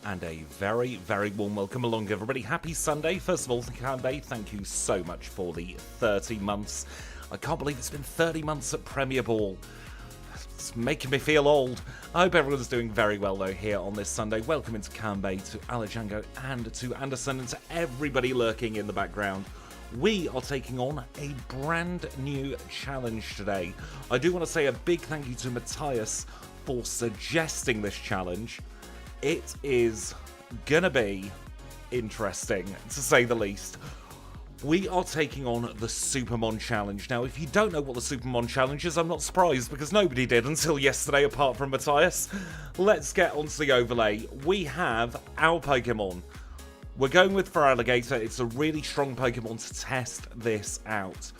And a very, very warm welcome along, everybody. Happy Sunday. First of all, Sunday, thank you so much for the 30 months. I can't believe it's been 30 months at Premier Ball. It's making me feel old. I hope everyone's doing very well, though, here on this Sunday. Welcome into Canbay, to Alajango, and to Anderson, and to everybody lurking in the background. We are taking on a brand new challenge today. I do want to say a big thank you to Matthias for suggesting this challenge. It is gonna be interesting, to say the least. We are taking on the Supermon challenge. Now, if you don't know what the Supermon challenge is, I'm not surprised, because nobody did until yesterday, apart from Matthias. Let's get onto the overlay. We have our Pokemon. We're going with FERALIGATR. It's a really strong Pokemon to test this out.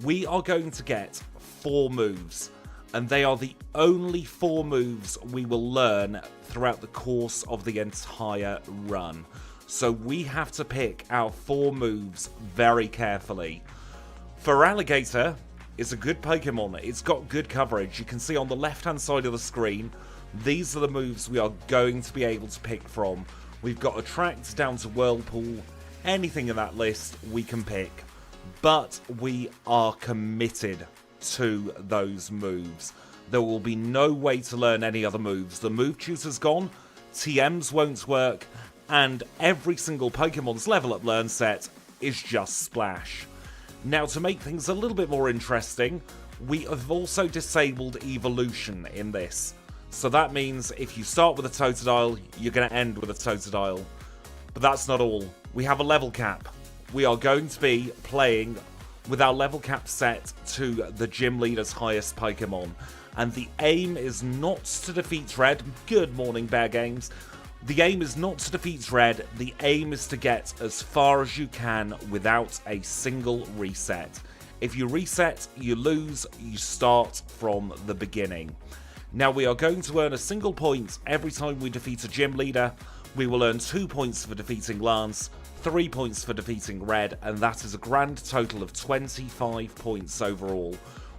We are going to get 4 moves. And they are the only 4 moves we will learn throughout the course of the entire run. So we have to pick our 4 moves very carefully. FERALIGATR is a good Pokemon. It's got good coverage. You can see on the left-hand side of the screen, these are the moves we are going to be able to pick from. We've got Attract down to Whirlpool. Anything in that list we can pick. But we are committed to those moves. There will be no way to learn any other moves. The move tutor's gone, TMs won't work, and every single Pokemon's level up learn set is just Splash. Now, to make things a little bit more interesting, we have also disabled evolution in this. So that means if you start with a Totodile, you're going to end with a Totodile. But that's not all. We have a level cap. We are going to be playing with our level cap set to the gym leader's highest Pokemon. And the aim is not to defeat Red. Good morning, Bear Games. The aim is not to defeat Red. The aim is to get as far as you can without a single reset. If you reset, you lose. You start from the beginning. Now, we are going to earn a single point every time we defeat a gym leader. We will earn 2 points for defeating Lance, 3 points for defeating Red, and that is a grand total of 25 points overall.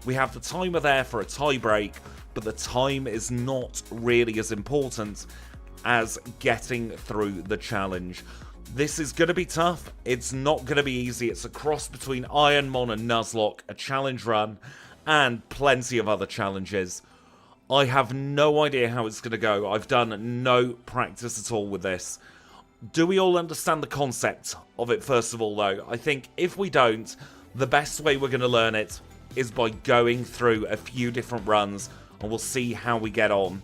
We have the timer there for a tie break, but the time is not really as important as getting through the challenge. This is going to be tough. It's not going to be easy. It's a cross between Ironmon and Nuzlocke, a challenge run, and plenty of other challenges. I have no idea how it's going to go. I've done no practice at all with this. Do we all understand the concept of it, first of all, though? I think if we don't, the best way we're going to learn it is by going through a few different runs, and we'll see how we get on.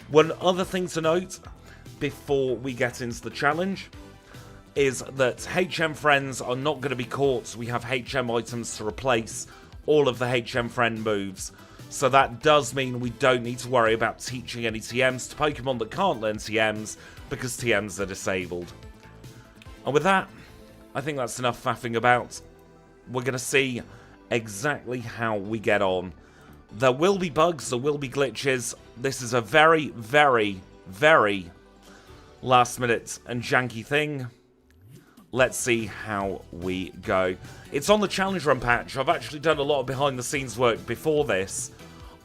One other thing to note before we get into the challenge is that HM friends are not going to be caught. We have HM items to replace all of the HM friend moves. So that does mean we don't need to worry about teaching any TMs to Pokemon that can't learn TMs, because TMs are disabled. And with that, I think that's enough faffing about. We're going to see exactly how we get on. There will be bugs, there will be glitches. This is a very, very, very last minute and janky thing. Let's see how we go. It's on the Challenge Run patch. I've actually done a lot of behind the scenes work before this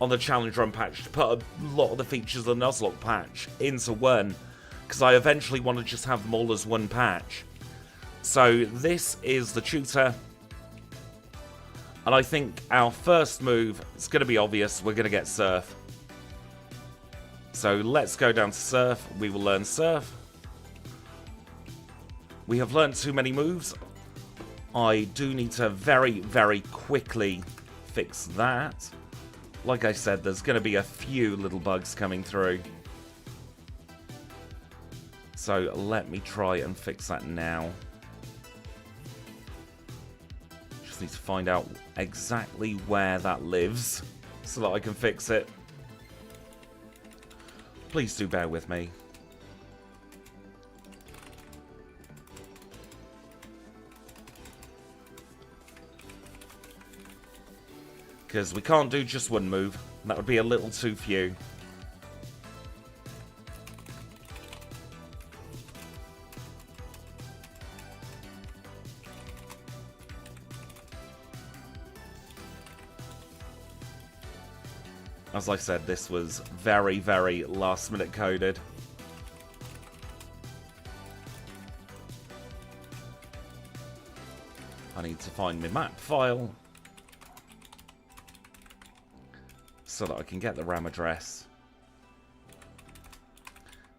on the Challenge Run patch to put a lot of the features of the Nuzlocke patch into one, because I eventually want to just have them all as one patch. So this is the tutor, and I think our first move is going to be obvious. We're going to get Surf. So let's go down to Surf. We will learn Surf. We have learned too many moves. I do need to very, very quickly fix that. Like I said, there's going to be a few little bugs coming through. So let me try and fix that now. Just need to find out exactly where that lives so that I can fix it. Please do bear with me. Because we can't do just one move. That would be a little too few. As I said, this was very, very last minute coded. I need to find my map file so that I can get the RAM address,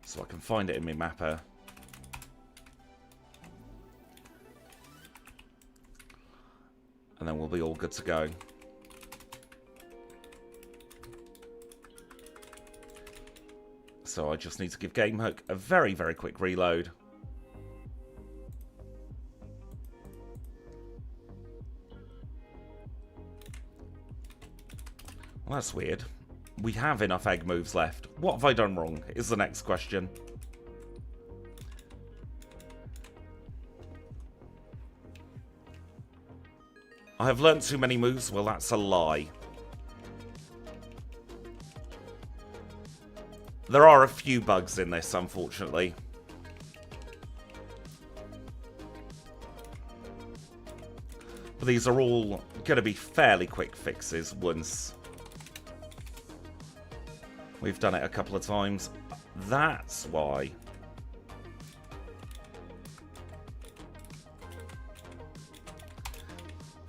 so I can find it in my mapper. And then we'll be all good to go. So I just need to give GameHook a very, very quick reload. Well, that's weird. We have enough egg moves left. What have I done wrong is the next question. I have learnt too many moves. Well, that's a lie. There are a few bugs in this, unfortunately. But these are all going to be fairly quick fixes once we've done it a couple of times. That's why.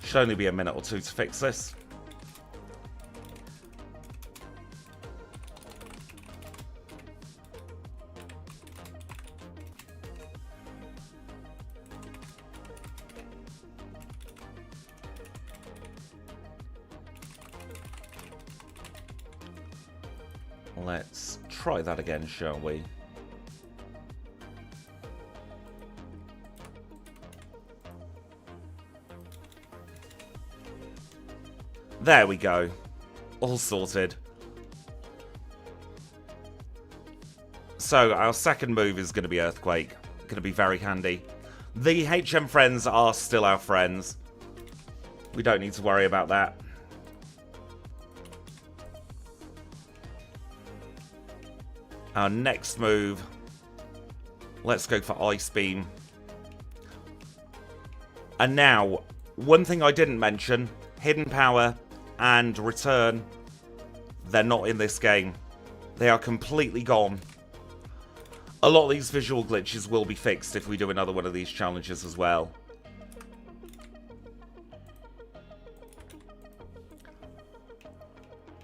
Should only be a minute or two to fix this. Let's try that again, shall we? There we go. All sorted. So, our second move is going to be Earthquake. Going to be very handy. The HM friends are still our friends. We don't need to worry about that. Our next move. Let's go for Ice Beam. And now, one thing I didn't mention. Hidden Power and Return. They're not in this game. They are completely gone. A lot of these visual glitches will be fixed if we do another one of these challenges as well.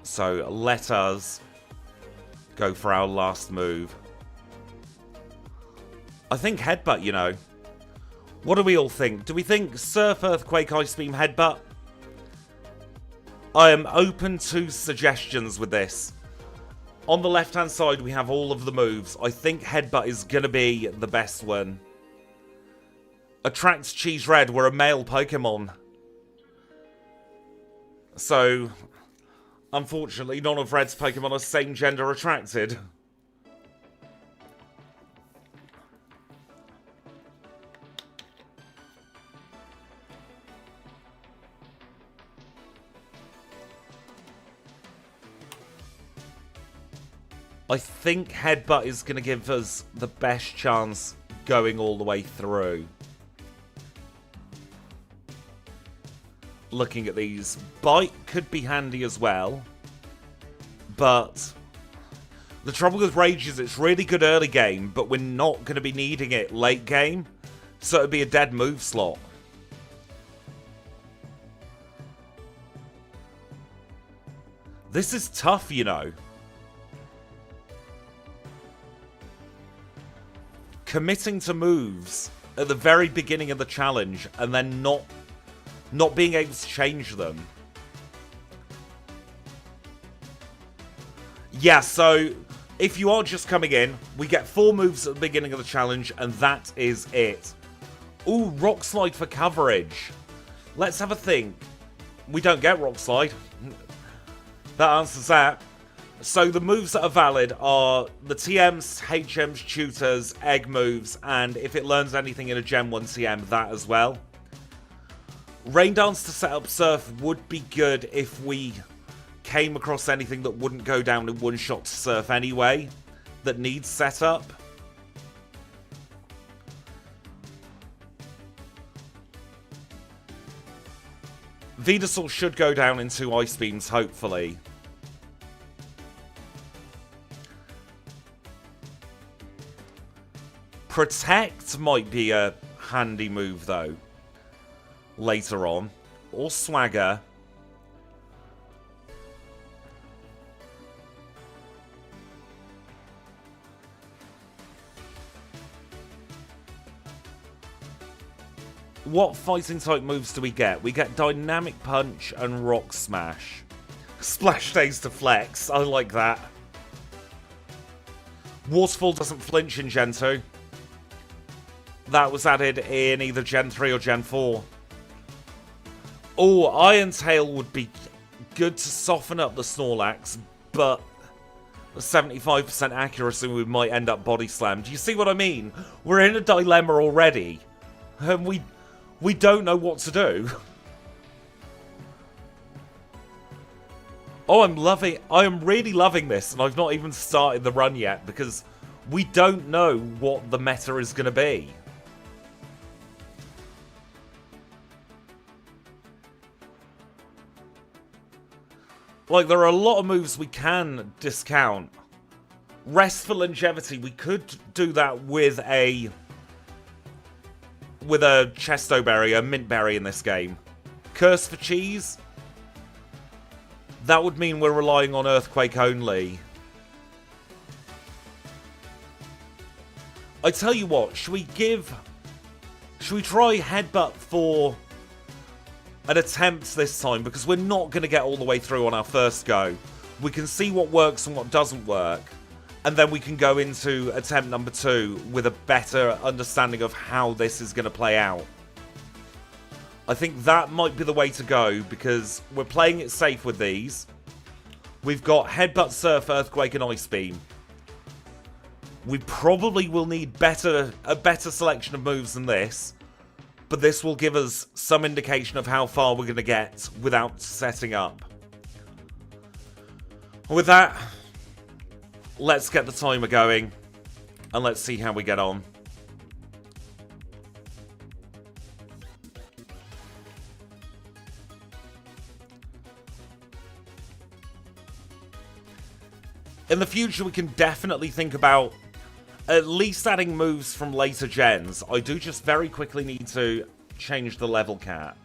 So let us go for our last move. I think Headbutt, you know. What do we all think? Do we think Surf, Earthquake, Ice Beam, Headbutt? I am open to suggestions with this. On the left-hand side, we have all of the moves. I think Headbutt is going to be the best one. Attracts Cheese Red. We're a male Pokemon. So, unfortunately, none of Red's Pokemon are same gender attracted. I think Headbutt is going to give us the best chance going all the way through. Looking at these, Bite could be handy as well. But the trouble with Rage is it's really good early game, but we're not going to be needing it late game. So it'd be a dead move slot. This is tough, you know. Committing to moves at the very beginning of the challenge and then not being able to change them. Yeah, so if you are just coming in, we get 4 moves at the beginning of the challenge and that is it. Ooh, Rock Slide for coverage. Let's have a think. We don't get Rock Slide. That answers that. So the moves that are valid are the TMs, HMs, tutors, egg moves, and if it learns anything in a Gen 1 TM, that as well. Rain Dance to set up Surf would be good if we came across anything that wouldn't go down in one shot to Surf anyway, that needs setup. Venusaur should go down into Ice Beams, hopefully. Protect might be a handy move, though. later on. Or Swagger. What fighting type moves do we get? We get Dynamic Punch and Rock Smash. Splash stays to flex. I like that. Waterfall doesn't flinch in Gen 2. That was added in either Gen 3 or Gen 4. Oh, Iron Tail would be good to soften up the Snorlax, but 75% accuracy, we might end up body slammed. Do you see what I mean? We're in a dilemma already. And we don't know what to do. Oh, I am really loving this, and I've not even started the run yet, because we don't know what the meta is going to be. Like, there are a lot of moves we can discount. Rest for longevity, we could do that with a Chesto Berry, a Mint Berry in this game. Curse for cheese? That would mean we're relying on Earthquake only. I tell you what, should we try Headbutt for an attempt this time? Because we're not going to get all the way through on our first go. We can see what works and what doesn't work. And then we can go into attempt number 2 with a better understanding of how this is going to play out. I think that might be the way to go, because we're playing it safe with these. We've got Headbutt, Surf, Earthquake, and Ice Beam. We probably will need a better selection of moves than this, but this will give us some indication of how far we're going to get without setting up. With that, let's get the timer going, and let's see how we get on. In the future, we can definitely think about at least adding moves from later gens. I do just very quickly need to change the level cap.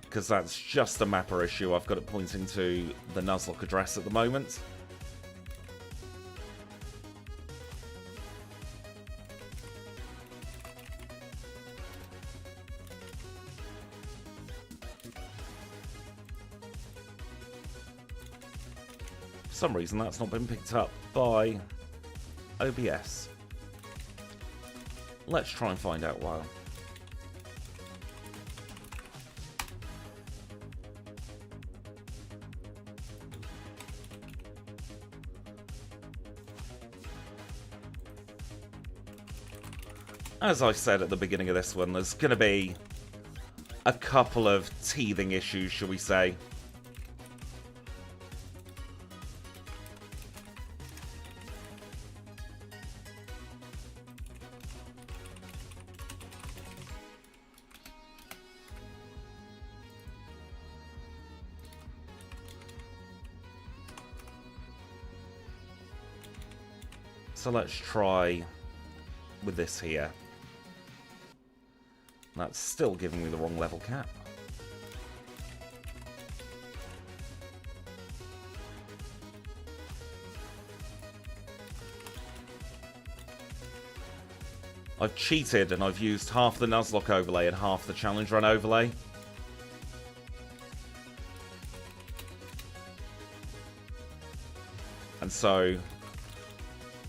Because that's just a mapper issue. I've got it pointing to the Nuzlocke address at the moment. For some reason that's not been picked up by OBS. Let's try and find out why. As I said at the beginning of this one, there's going to be a couple of teething issues, shall we say. So let's try with this here. That's still giving me the wrong level cap. I've cheated and I've used half the Nuzlocke overlay and half the Challenge Run overlay. And so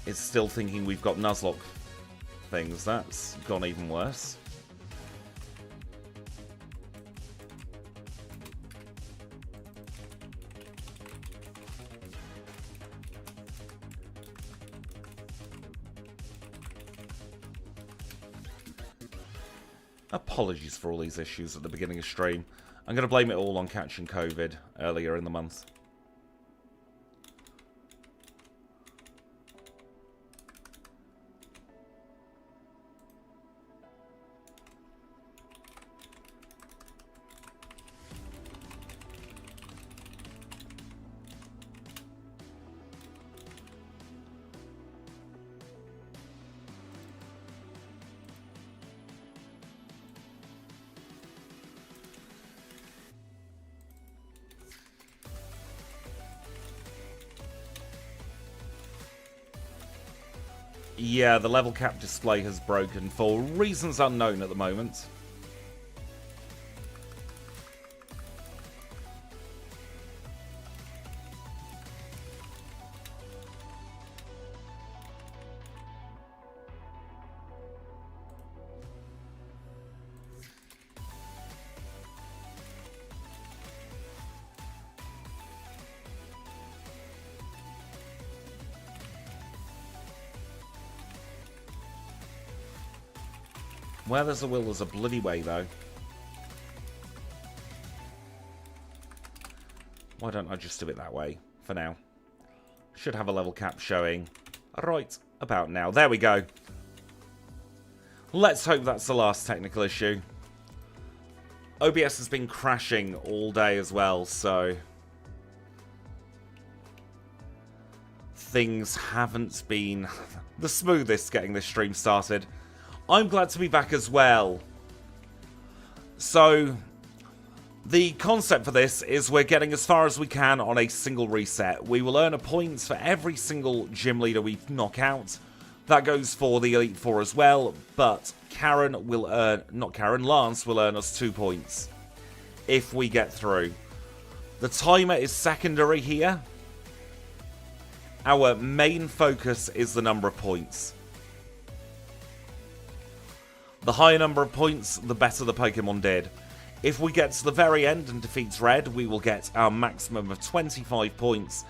it's still thinking we've got Nuzlocke things. That's gone even worse. Apologies for all these issues at the beginning of stream. I'm going to blame it all on catching COVID earlier in the month. Yeah, the level cap display has broken for reasons unknown at the moment. Where there's a will, there's a bloody way, though. Why don't I just do it that way, for now? Should have a level cap showing right about now. There we go. Let's hope that's the last technical issue. OBS has been crashing all day as well, so... things haven't been the smoothest getting this stream started. I'm glad to be back as well. So, the concept for this is we're getting as far as we can on a single reset. We will earn a point for every single gym leader we knock out. That goes for the Elite Four as well, but Lance will earn us 2 points if we get through. The timer is secondary here. Our main focus is the number of points. The higher number of points, the better the Pokemon did. If we get to the very end and defeats Red, we will get our maximum of 25 points,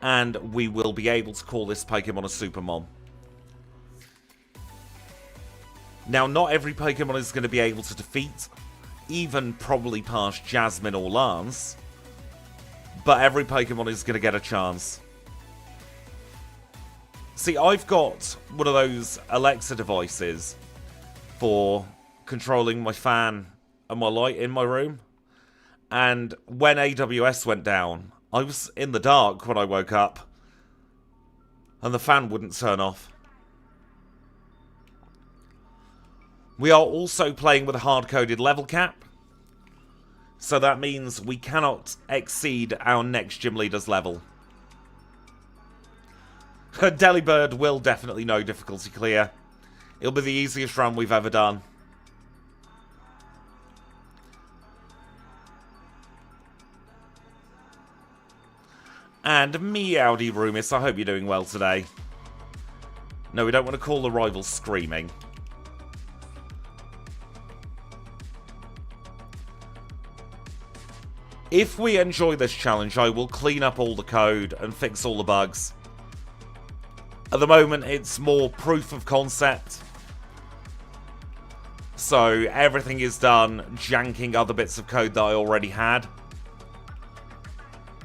and we will be able to call this Pokemon a Supermon. Now, not every Pokemon is going to be able to defeat, even probably past Jasmine or Lance, but every Pokemon is going to get a chance. See, I've got one of those Alexa devices for controlling my fan and my light in my room. And when AWS went down, I was in the dark when I woke up. And the fan wouldn't turn off. We are also playing with a hard-coded level cap. So that means we cannot exceed our next gym leader's level. Delibird will definitely know difficulty clear. It'll be the easiest run we've ever done. And Meowdy Roomis, I hope you're doing well today. No, we don't want to call the rivals screaming. If we enjoy this challenge, I will clean up all the code and fix all the bugs. At the moment, it's more proof of concept. So everything is done janking other bits of code that I already had.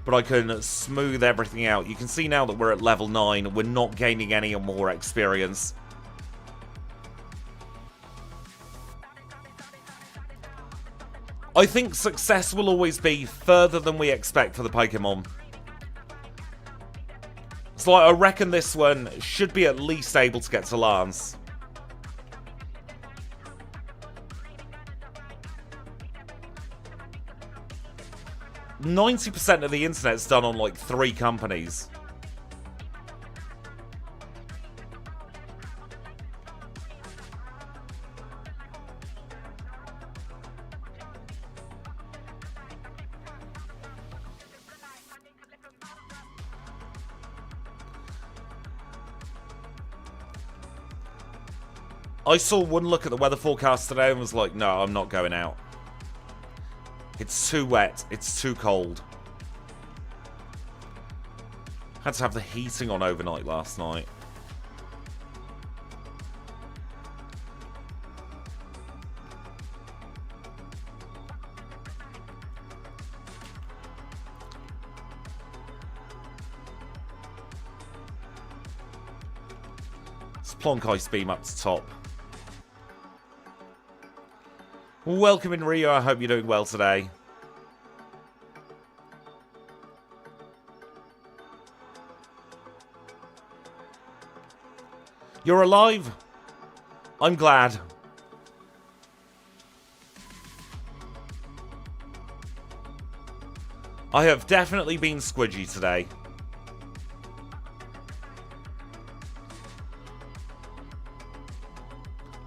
But I can smooth everything out. You can see now that we're at level 9. We're not gaining any more experience. I think success will always be further than we expect for the Pokemon. So I reckon this one should be at least able to get to Lance. %90 of the internet's done on like 3 companies. I saw one look at the weather forecast today and was like, no, I'm not going out. It's too wet. It's too cold. Had to have the heating on overnight last night. Let's plonk Ice Beam up to top. Welcome in, Rio. I hope you're doing well today. You're alive? I'm glad. I have definitely been squidgy today.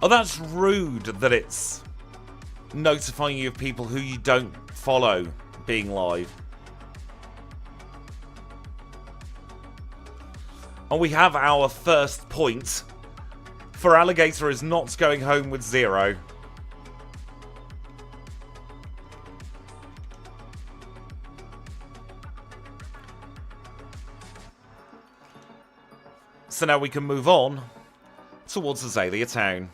Oh, that's rude that it's notifying you of people who you don't follow being live. And we have our first point. FERALIGATR is not going home with 0. So now we can move on towards Azalea Town.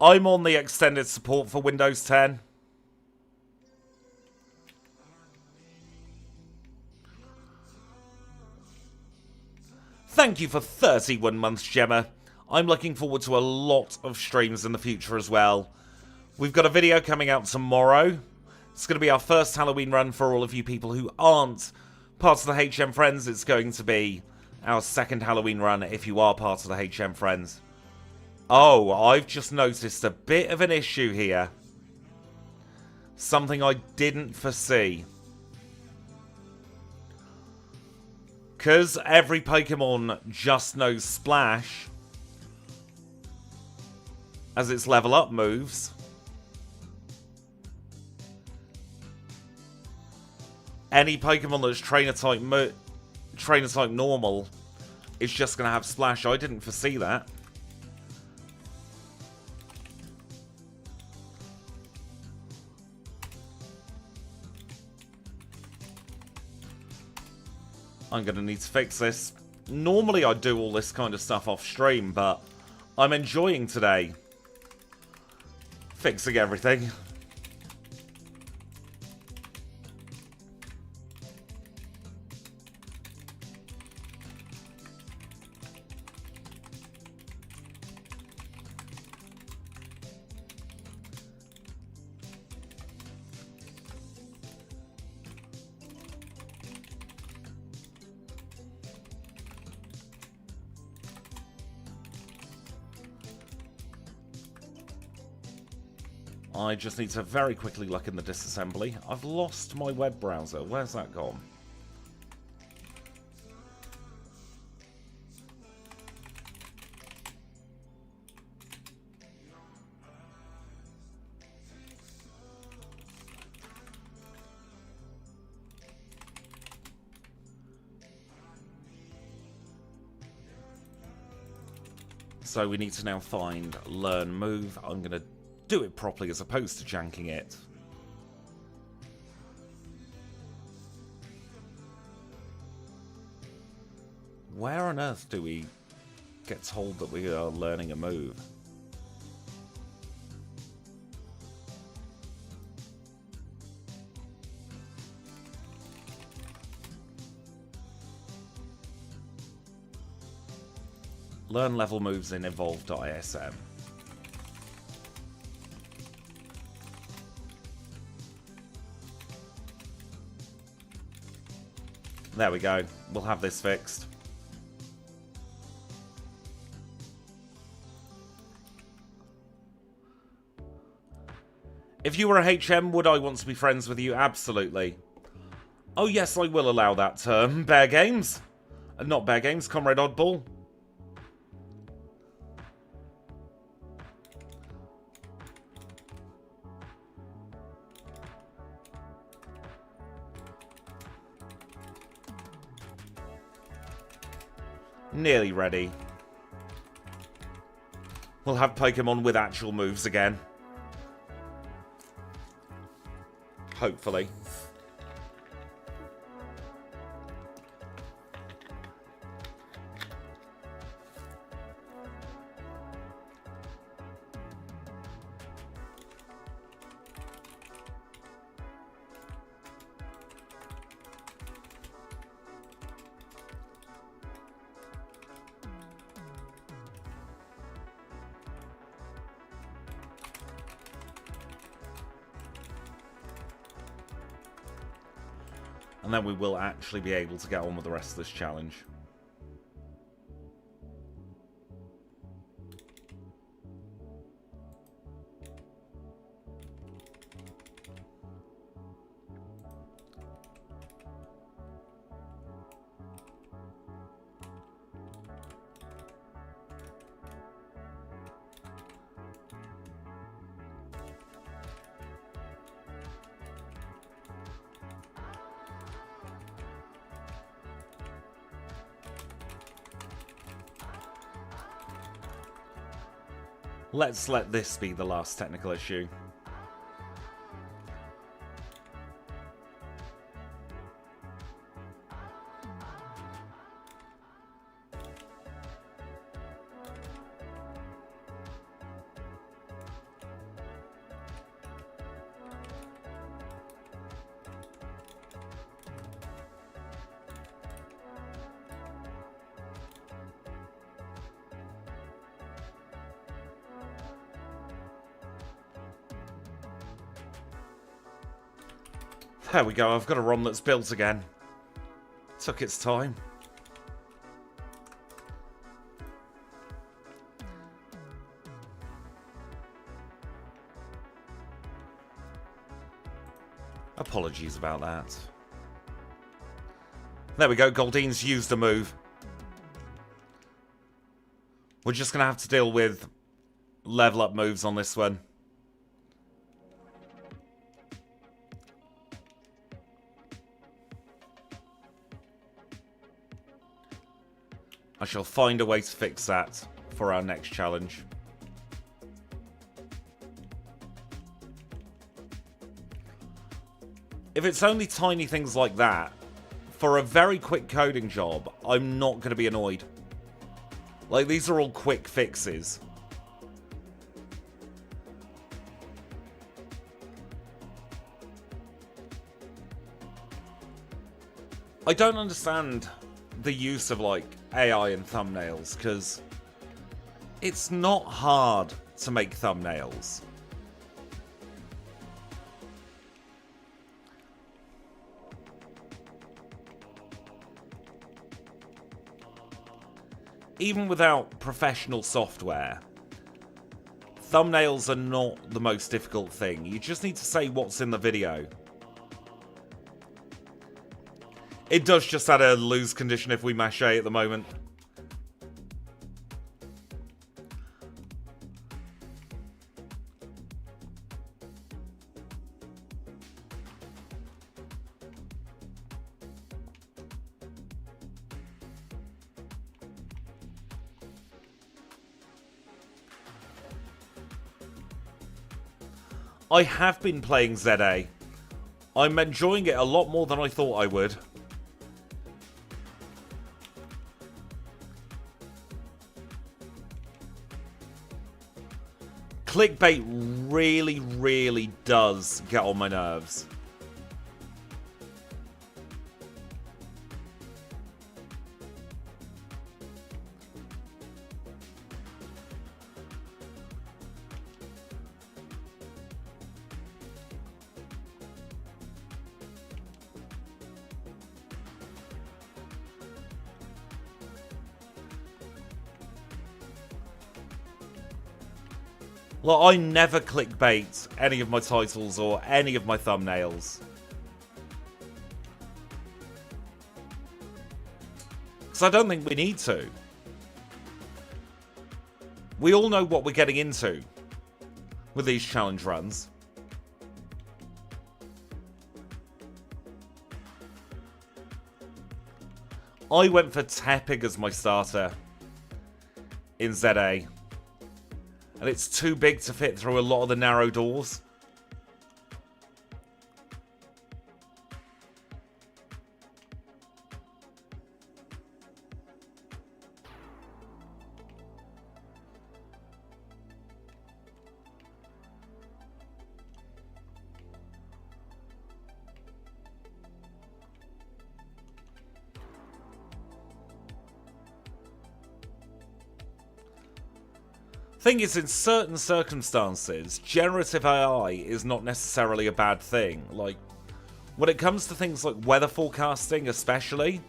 I'm on the extended support for Windows 10. Thank you for 31 months, Gemma. I'm looking forward to a lot of streams in the future as well. We've got a video coming out tomorrow. It's going to be our first Halloween run for all of you people who aren't part of the HM Friends. It's going to be our second Halloween run if you are part of the HM Friends. Oh, I've just noticed a bit of an issue here. Something I didn't foresee. Because every Pokemon just knows Splash as its level up moves, any Pokemon that's trainer type normal is just going to have Splash. I didn't foresee that. I'm going to need to fix this. Normally I do all this kind of stuff off stream, but I'm enjoying today fixing everything. I just need to very quickly look in the disassembly. I've lost my web browser. Where's that gone? So we need to now find Learn Move. I'm going to do it properly as opposed to janking it. Where on earth do we get told that we are learning a move? Learn level moves in evolve.ism. There we go. We'll have this fixed. If you were a HM, would I want to be friends with you? Absolutely. Oh yes, I will allow that term. Bear Games. Not Bear Games, Comrade Oddball. Nearly ready. We'll have Pokemon with actual moves again. Hopefully. And then we will actually be able to get on with the rest of this challenge. Let's let this be the last technical issue. There we go, I've got a ROM that's built again. Took its time. Apologies about that. There we go, Goldine's used a move. We're just going to have to deal with level up moves on this one. I shall find a way to fix that for our next challenge. If it's only tiny things like that, for a very quick coding job, I'm not going to be annoyed. Like, these are all quick fixes. I don't understand the use of, like, AI in thumbnails, because it's not hard to make thumbnails. Even without professional software, thumbnails are not the most difficult thing. You just need to say what's in the video. It does just add a lose condition if we mash A at the moment. I have been playing ZA. I'm enjoying it a lot more than I thought I would. Clickbait really, really does get on my nerves. Well, I never clickbait any of my titles or any of my thumbnails. Because I don't think we need to. We all know what we're getting into with these challenge runs. I went for Tepig as my starter in ZA. And it's too big to fit through a lot of the narrow doors. Thing is, in certain circumstances, generative AI is not necessarily a bad thing. Like, when it comes to things like weather forecasting especially,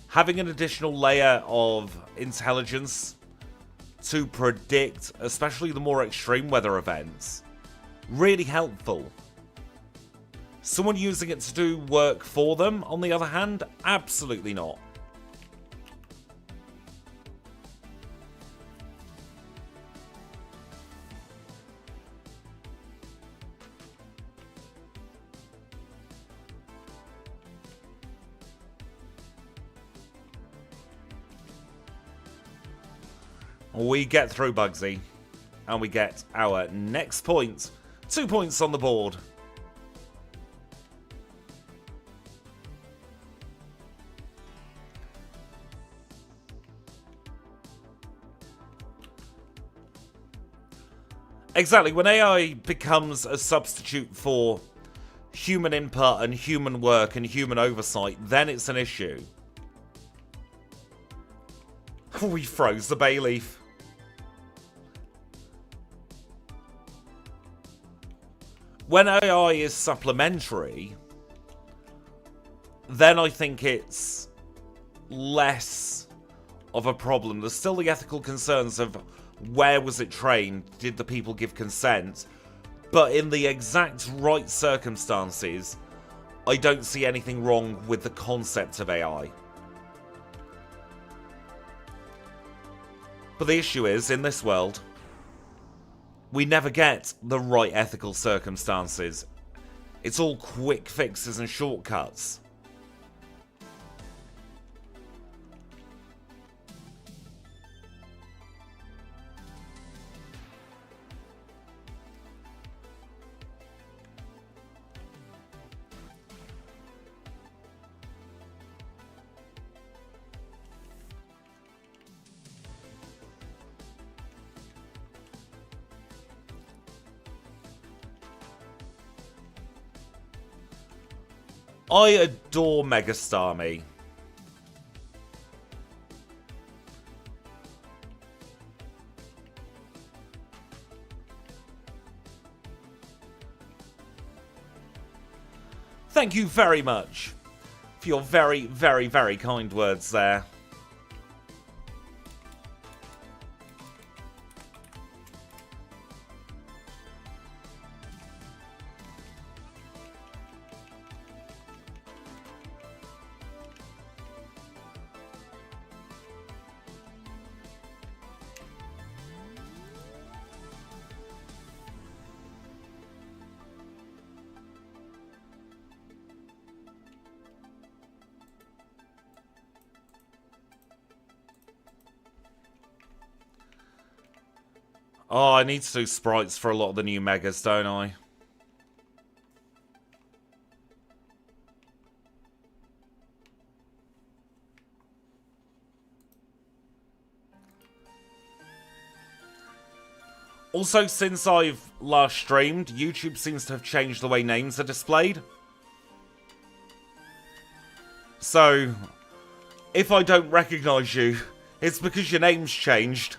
having an additional layer of intelligence to predict, especially the more extreme weather events, really helpful. Someone using it to do work for them, on the other hand, absolutely not. We get through, Bugsy. And we get our next point. 2 points on the board. Exactly, when AI becomes a substitute for human input and human work and human oversight, then it's an issue. We froze the bay leaf. When AI is supplementary, then I think it's less of a problem. There's still the ethical concerns of where was it trained? Did the people give consent? But in the exact right circumstances, I don't see anything wrong with the concept of AI. But the issue is, in this world, we never get the right ethical circumstances. It's all quick fixes and shortcuts. I adore Megastarmie. Thank you very much for your very, very, very kind words there. Oh, I need to do sprites for a lot of the new megas, don't I? Also, since I've last streamed, YouTube seems to have changed the way names are displayed. So, if I don't recognize you, it's because your name's changed.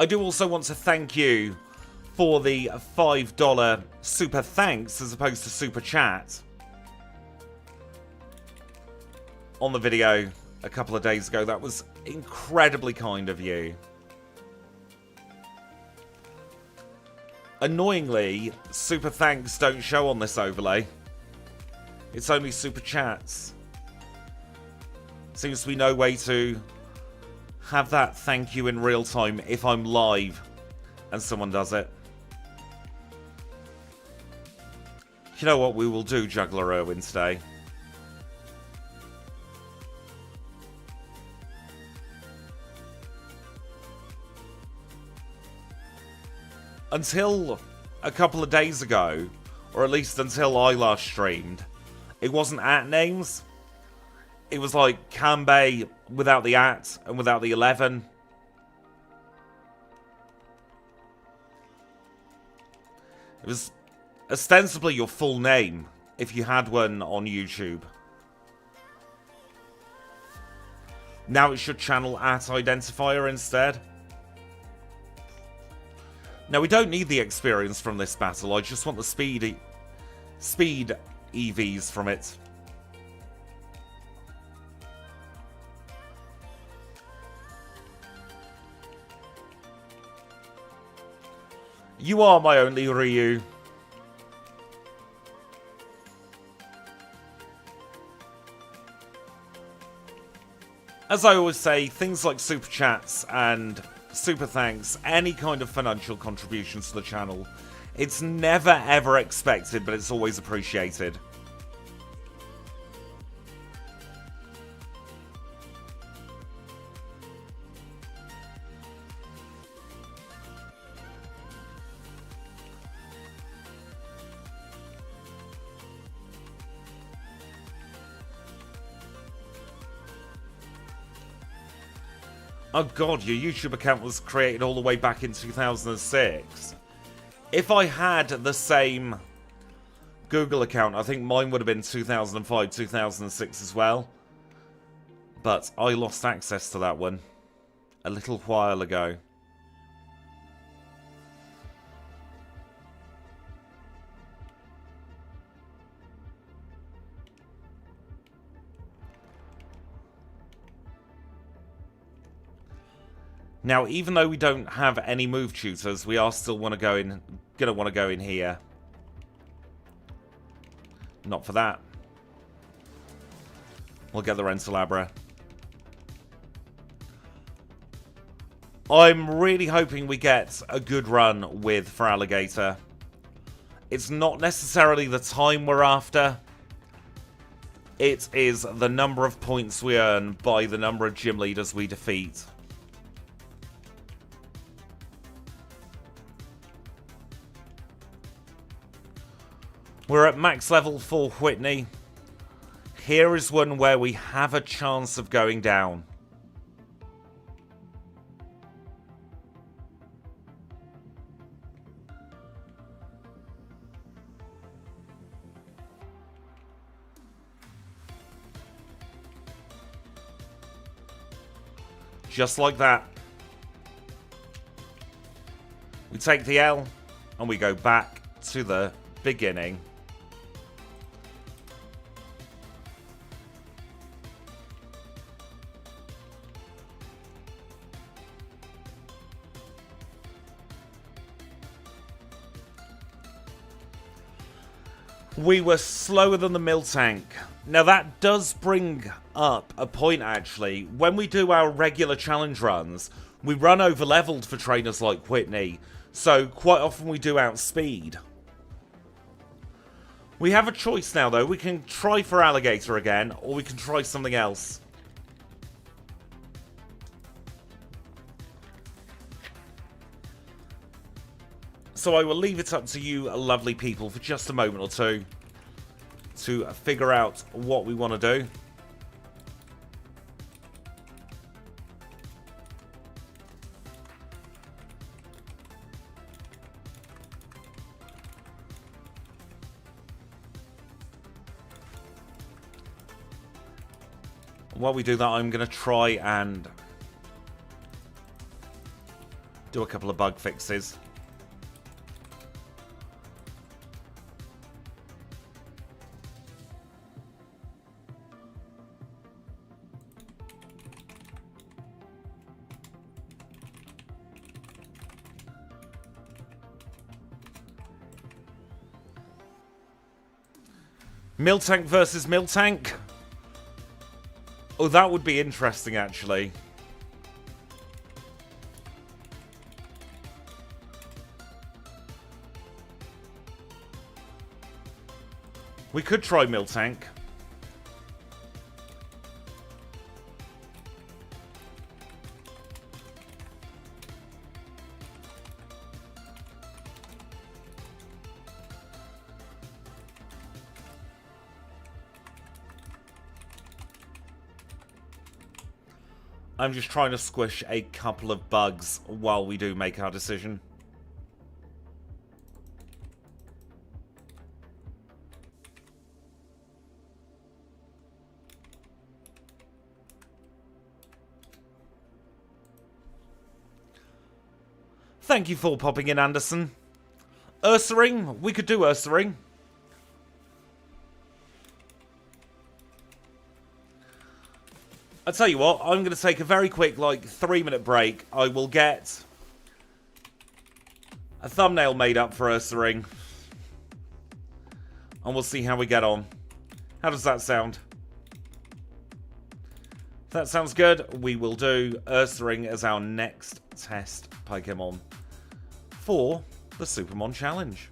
I do also want to thank you for the $5 super thanks as opposed to super chat on the video a couple of days ago. That was incredibly kind of you. Annoyingly, super thanks don't show on this overlay. It's only super chats. Seems to be no way to have that thank you in real time if I'm live and someone does it. You know what we will do, Juggler Irwin, today? Until a couple of days ago, or at least until I last streamed, it wasn't at names. It was like Kanbei without the at and without the 11. It was ostensibly your full name if you had one on YouTube. Now it should channel at identifier instead. Now we don't need the experience from this battle, I just want the speed EVs from it. You are my only Ryu. As I always say, things like super chats and super thanks, any kind of financial contributions to the channel. It's never ever expected, but it's always appreciated. Oh god, your YouTube account was created all the way back in 2006. If I had the same Google account, I think mine would have been 2005, 2006 as well. But I lost access to that one a little while ago. Now, even though we don't have any move tutors, we are still gonna want to go in here. Not for that. We'll get the Rentalabra. I'm really hoping we get a good run with FERALIGATR. It's not necessarily the time we're after. It is the number of points we earn by the number of gym leaders we defeat. We're at max level for Whitney. Here is one where we have a chance of going down. Just like that. We take the L and we go back to the beginning. We were slower than the Miltank. Now that does bring up a point actually. When we do our regular challenge runs, we run over leveled for trainers like Whitney. So quite often we do outspeed. We have a choice now though. We can try FERALIGATR again, or we can try something else. So I will leave it up to you lovely people for just a moment or two to figure out what we want to do. While we do that, I'm going to try and do a couple of bug fixes. Miltank versus Miltank. Oh, that would be interesting, actually. We could try Miltank. I'm just trying to squish a couple of bugs while we do make our decision. Thank you for popping in, Anderson. URSARING? We could do URSARING. I'll tell you what, I'm going to take a very quick, like, 3-minute break. I will get a thumbnail made up for URSARING. And we'll see how we get on. How does that sound? That sounds good. We will do URSARING as our next test Pokémon for the Supermon challenge.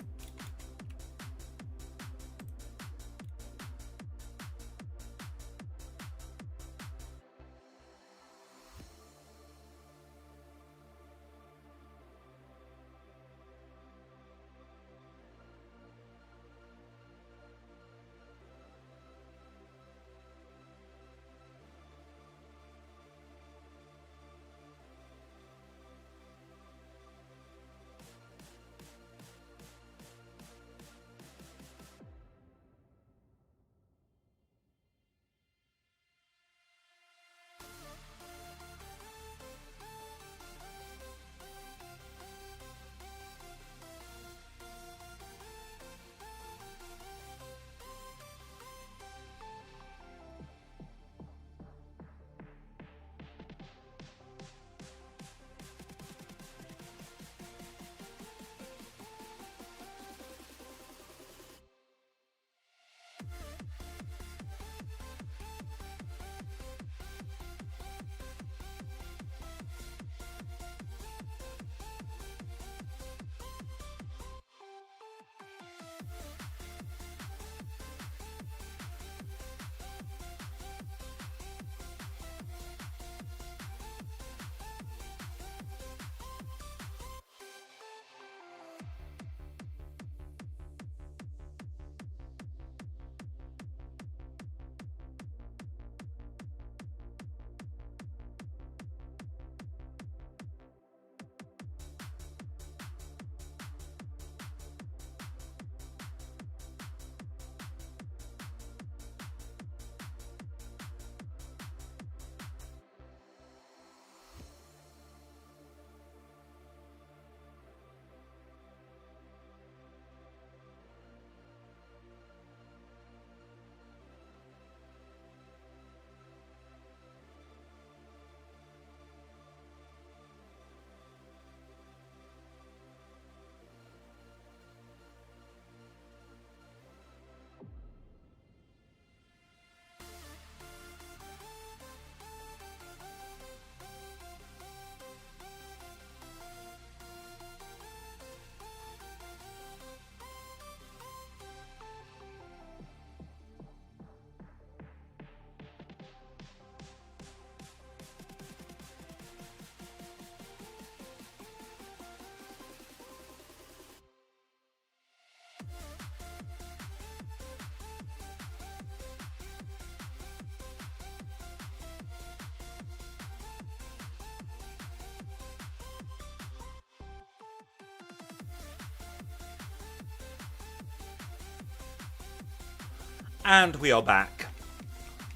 And we are back.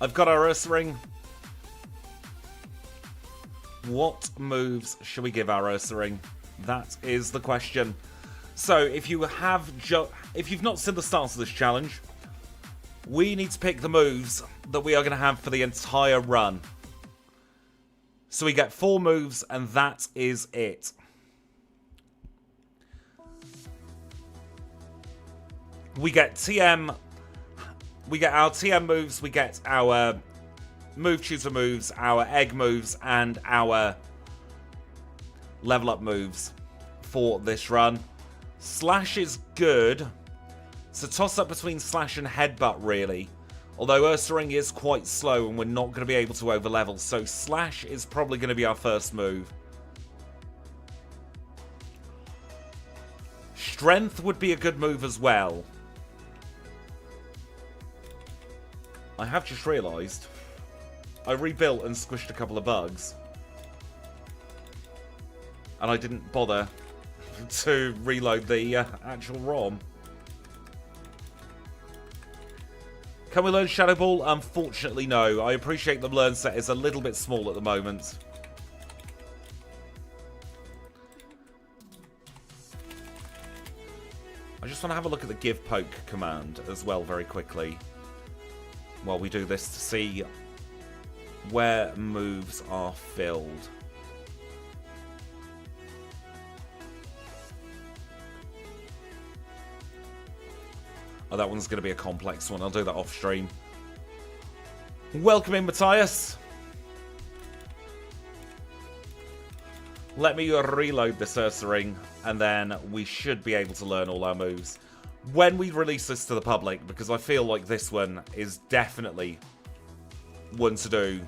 I've got our URSARING. What moves should we give our URSARING? That is the question. So if you've not seen the start of this challenge, we need to pick the moves that we are going to have for the entire run. So we get 4 moves, and that is it. We get TM. We get our TM moves, we get our move tutor moves, our egg moves, and our level up moves for this run. Slash is good. It's a toss up between Slash and Headbutt, really. Although URSARING is quite slow and we're not going to be able to overlevel, so Slash is probably going to be our first move. Strength would be a good move as well. I have just realised I rebuilt and squished a couple of bugs. And I didn't bother to reload the actual ROM. Can we learn Shadow Ball? Unfortunately, no. I appreciate the learn set is a little bit small at the moment. I just want to have a look at the give poke command as well very quickly while we do this to see where moves are filled. Oh, that one's going to be a complex one. I'll do that off stream. Welcome in, Matthias. Let me reload this URSARING, and then we should be able to learn all our moves when we release this to the public, because I feel like this one is definitely one to do.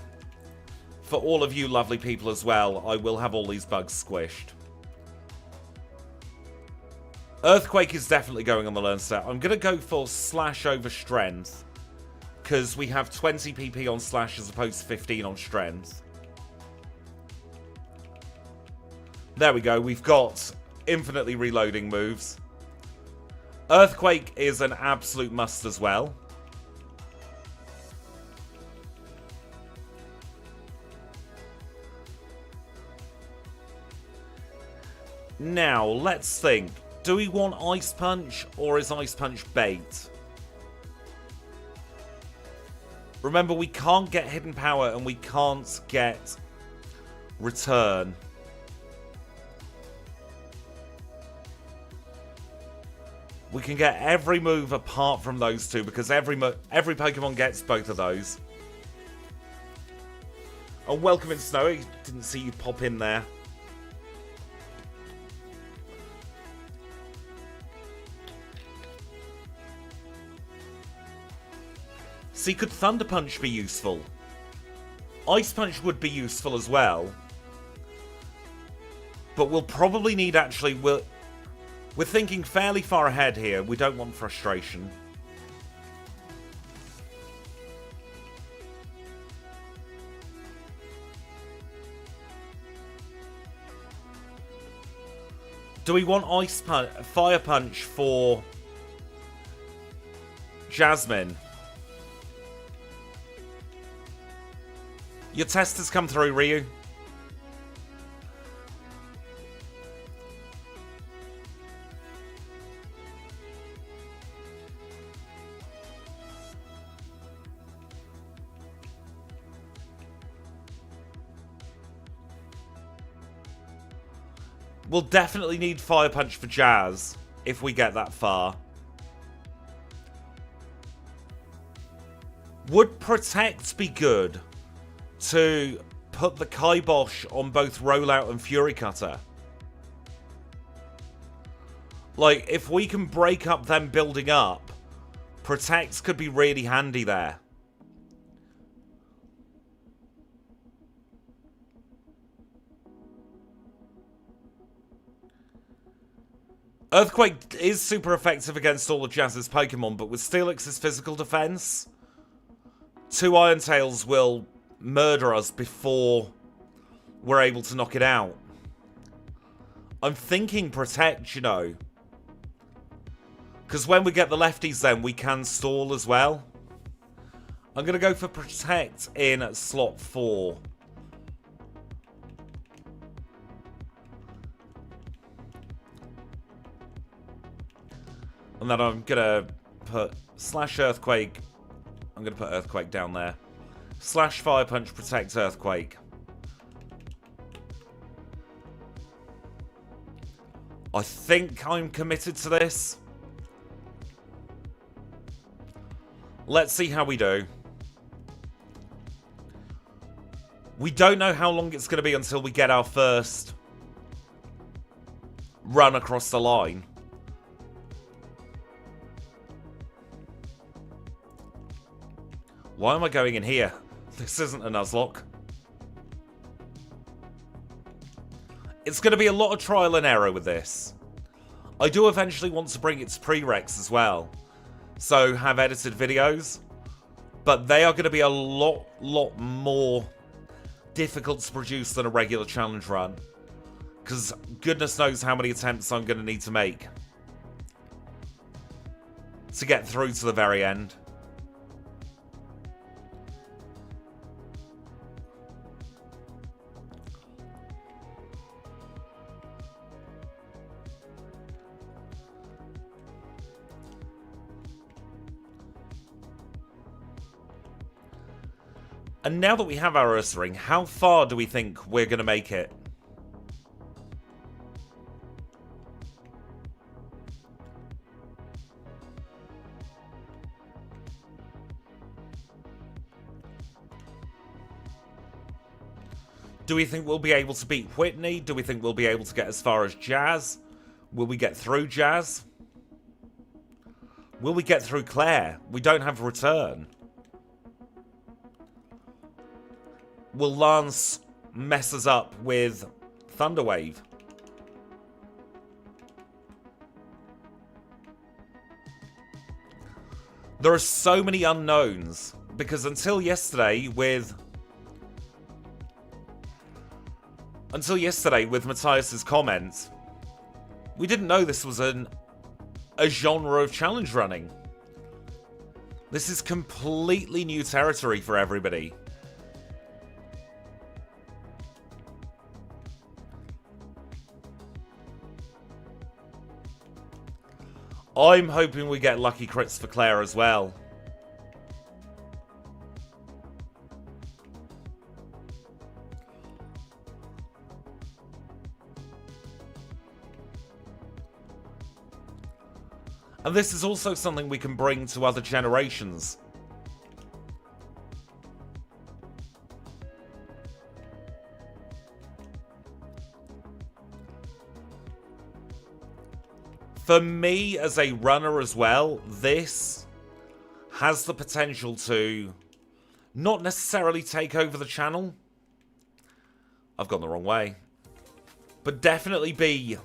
For all of you lovely people as well, I will have all these bugs squished. Earthquake is definitely going on the learn set. I'm going to go for slash over strength, because we have 20 PP on slash as opposed to 15 on strength. There we go, we've got infinitely reloading moves. Earthquake is an absolute must as well. Now, let's think. Do we want Ice Punch, or is Ice Punch bait? Remember, we can't get Hidden Power, and we can't get Return. We can get every move apart from those two, because every Pokemon gets both of those. Oh, welcome in, Snowy. Didn't see you pop in there. See, could Thunder Punch be useful? Ice Punch would be useful as well. But we'll probably need actually... We're thinking fairly far ahead here. We don't want frustration. Do we want Fire Punch for Jasmine? Your test has come through, Ryu. We'll definitely need Fire Punch for Jazz if we get that far. Would Protect be good to put the Kibosh on both Rollout and Fury Cutter? Like, if we can break up them building up, Protect could be really handy there. Earthquake is super effective against all of Jazz's Pokemon, but with Steelix's physical defense, 2 Iron Tails will murder us before we're able to knock it out. I'm thinking Protect, you know. Because when we get the lefties then, we can stall as well. I'm going to go for Protect in slot 4. And then I'm going to put slash Earthquake. I'm going to put Earthquake down there. Slash Fire Punch, Protect Earthquake. I think I'm committed to this. Let's see how we do. We don't know how long it's going to be until we get our first run across the line. Why am I going in here? This isn't a Nuzlocke. It's going to be a lot of trial and error with this. I do eventually want to bring it to prereqs as well. So have edited videos. But they are going to be a lot more difficult to produce than a regular challenge run. Because goodness knows how many attempts I'm going to need to make to get through to the very end. And now that we have our URSARING, how far do we think we're going to make it? Do we think we'll be able to beat Whitney? Do we think we'll be able to get as far as Jazz? Will we get through Jazz? Will we get through Claire? We don't have a return. Will Lance mess us up with Thunderwave? There are so many unknowns, because until yesterday with Matthias's comments, we didn't know this was a genre of challenge running. This is completely new territory for everybody. I'm hoping we get lucky crits for Claire as well. And this is also something we can bring to other generations. For me, as a runner as well, this has the potential to not necessarily take over the channel. I've gone the wrong way. But definitely be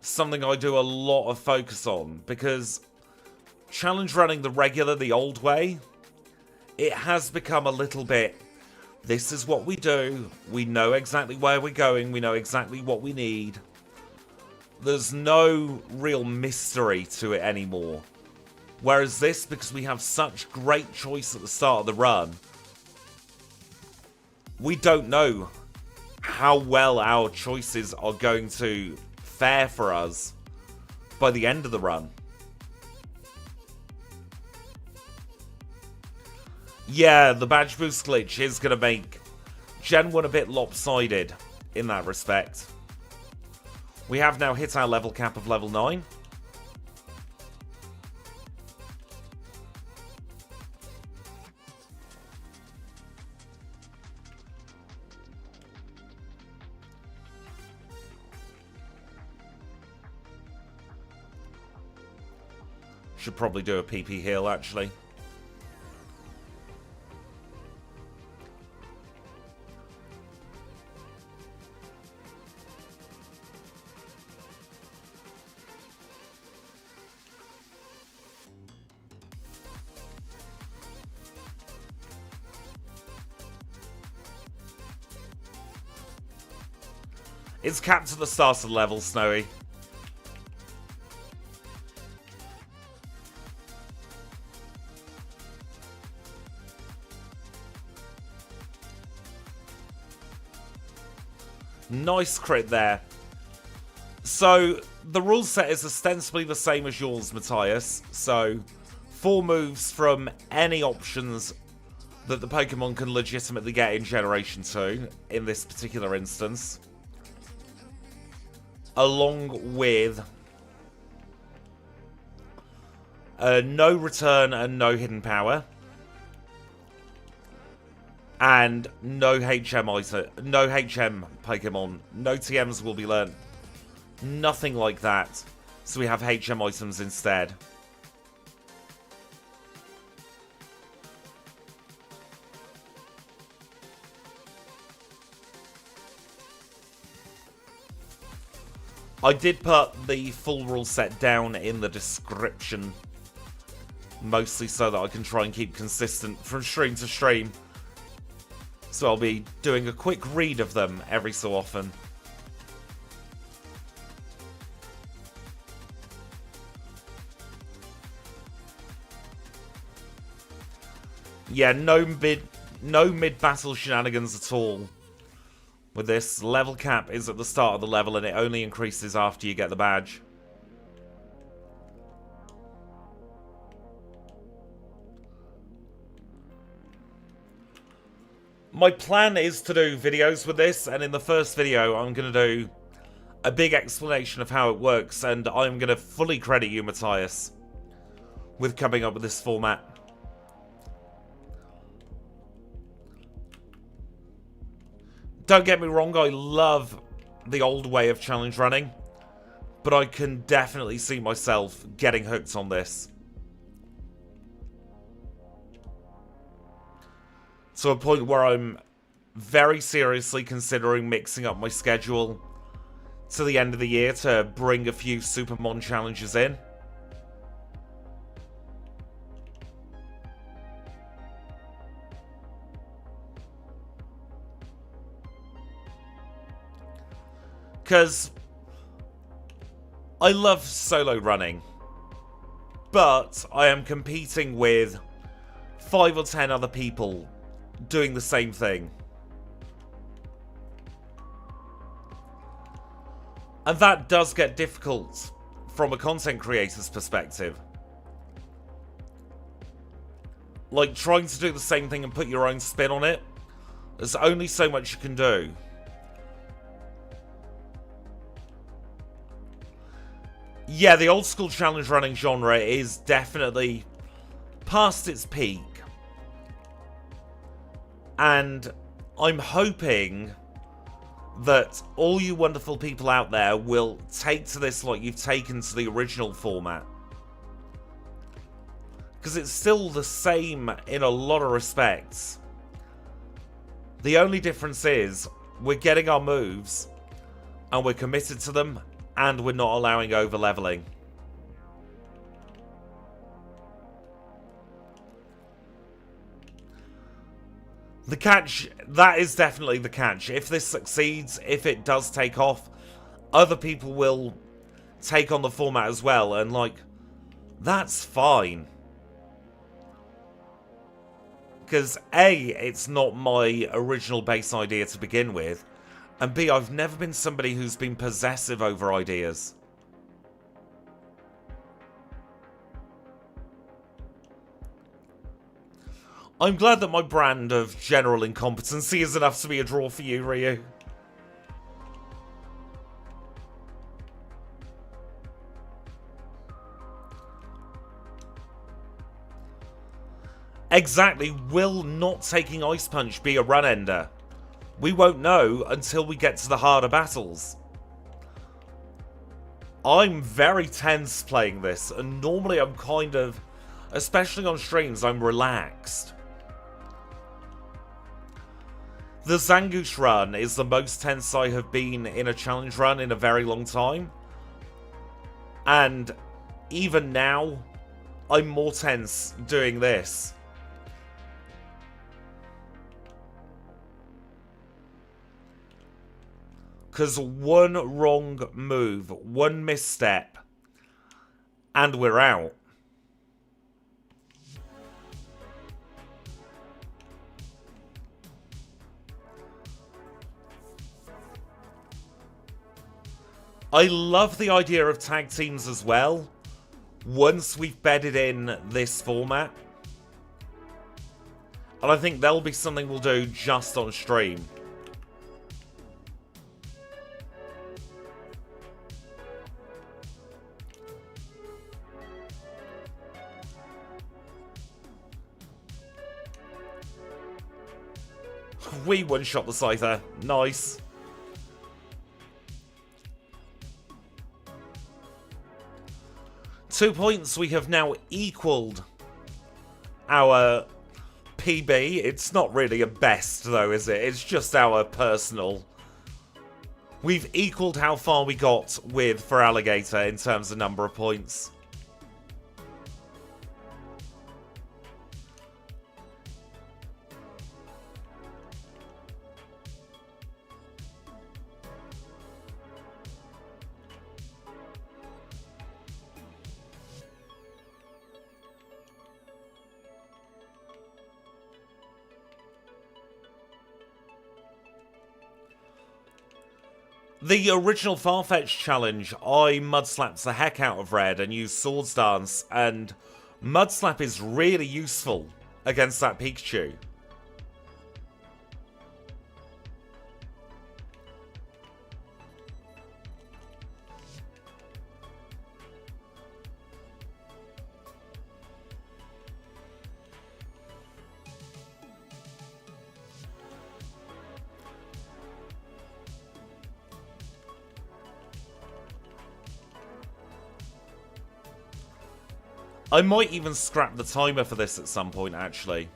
something I do a lot of focus on, because challenge running the regular, the old way, it has become a little bit, this is what we do, we know exactly where we're going, we know exactly what we need. There's no real mystery to it anymore. Whereas this, because we have such great choice at the start of the run, we don't know how well our choices are going to fare for us by the end of the run. Yeah, the badge boost glitch is going to make Gen 1 a bit lopsided in that respect. We have now hit our level cap of level 9. Should probably do a PP heal, actually. It's capped at the start of the level, Snowy. Nice crit there. So, the rule set is ostensibly the same as yours, Matthias. So, 4 moves from any options that the Pokemon can legitimately get in Generation 2, in this particular instance. Along with no return and no hidden power. And no HM Pokemon. No TMs will be learned. Nothing like that. So we have HM items instead. I did put the full rule set down in the description. Mostly so that I can try and keep consistent from stream to stream. So I'll be doing a quick read of them every so often. Yeah, no mid-battle shenanigans at all. With this, level cap is at the start of the level and it only increases after you get the badge. My plan is to do videos with this, and in the first video I'm going to do a big explanation of how it works, and I'm going to fully credit you, Matthias, with coming up with this format. Don't get me wrong, I love the old way of challenge running, but I can definitely see myself getting hooked on this. To a point where I'm very seriously considering mixing up my schedule to the end of the year to bring a few Supermon challenges in. Because I love solo running, but I am competing with 5 or 10 other people doing the same thing. And that does get difficult from a content creator's perspective. Like, trying to do the same thing and put your own spin on it, there's only so much you can do. Yeah, the old school challenge running genre is definitely past its peak. And I'm hoping that all you wonderful people out there will take to this like you've taken to the original format. Because it's still the same in a lot of respects. The only difference is we're getting our moves and we're committed to them and we're not allowing over leveling. The catch, that is definitely the catch. If this succeeds, if it does take off, other people will take on the format as well, and like, that's fine. Because A, it's not my original base idea to begin with, and B, I've never been somebody who's been possessive over ideas. I'm glad that my brand of general incompetency is enough to be a draw for you, Ryu. Exactly, will not taking Ice Punch be a run ender? We won't know until we get to the harder battles. I'm very tense playing this, and normally I'm kind of, especially on streams, I'm relaxed. The Zangoose run is the most tense I have been in a challenge run in a very long time. And even now, I'm more tense doing this. Because one wrong move, one misstep, and we're out. I love the idea of tag teams as well, once we've bedded in this format. And I think that'll be something we'll do just on stream. We one-shot the Scyther. Nice. Two points, we have now equaled our PB. It's not really a best, though, is it? It's just our personal. We've equaled how far we got with FERALIGATR in terms of number of points. The original Farfetch challenge, I mudslapped the heck out of Red and used Swords Dance, and Mudslap is really useful against that Pikachu. I might even scrap the timer for this at some point, actually.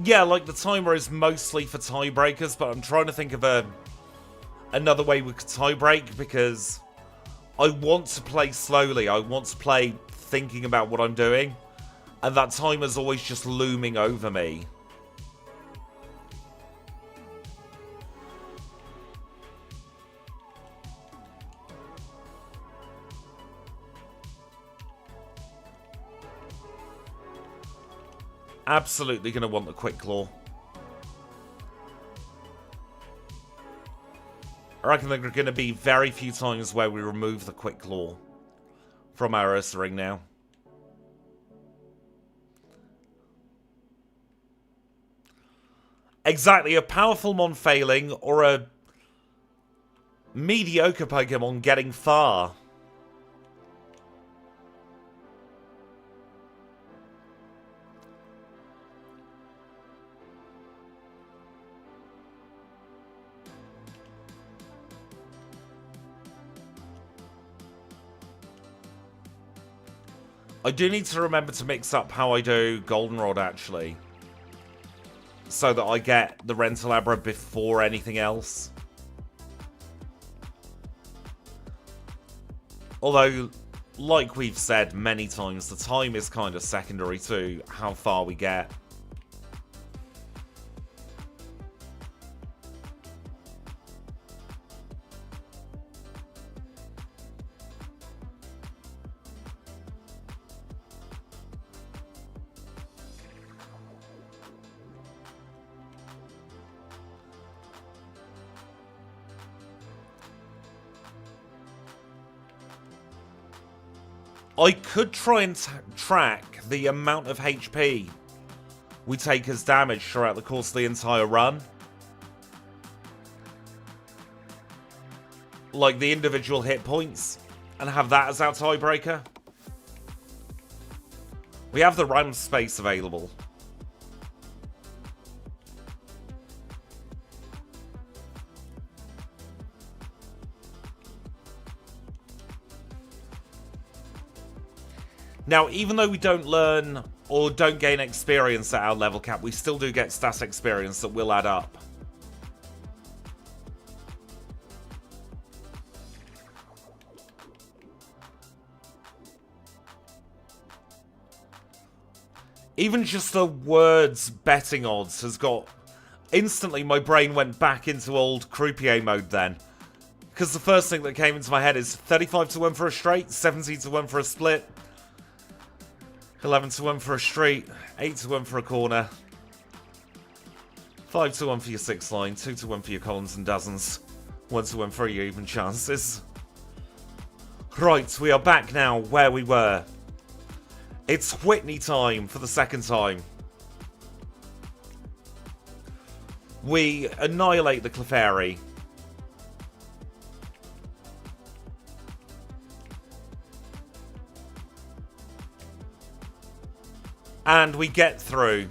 Yeah, like, the timer is mostly for tiebreakers, but I'm trying to think of another way we could tiebreak, because I want to play slowly. I want to play thinking about what I'm doing, and that timer's always just looming over me. Absolutely going to want the quick claw. I reckon there are going to be very few times where we remove the quick claw from our URSARING now. Exactly, a powerful Mon failing or a mediocre Pokemon getting far. I do need to remember to mix up how I do Goldenrod, actually, so that I get the Rentalabra before anything else. Although, like we've said many times, the time is kind of secondary to how far we get. I could try and track the amount of HP we take as damage throughout the course of the entire run. Like the individual hit points, and have that as our tiebreaker. We have the RAM space available. Now, even though we don't learn or don't gain experience at our level cap, we still do get stat experience that will add up. Even just the words betting odds has got... Instantly, my brain went back into old croupier mode then. Because the first thing that came into my head is 35 to 1 for a straight, 17 to 1 for a split, 11 to 1 for a street, 8 to 1 for a corner, 5 to 1 for your 6 line, 2 to 1 for your columns and dozens, 1 to 1 for your even chances. Right, we are back now where we were. It's Whitney time for the second time. We annihilate the Clefairy. And we get through.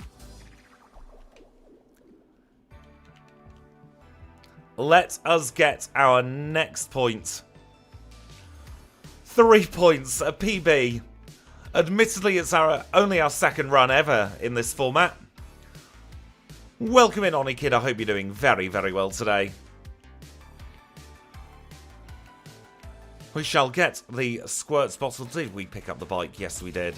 Let us get our next point. 3 points, a PB. Admittedly, it's only our second run ever in this format. Welcome in, Onikid. I hope you're doing very, very well today. We shall get the Squirts bottle. Did we pick up the bike? Yes, we did.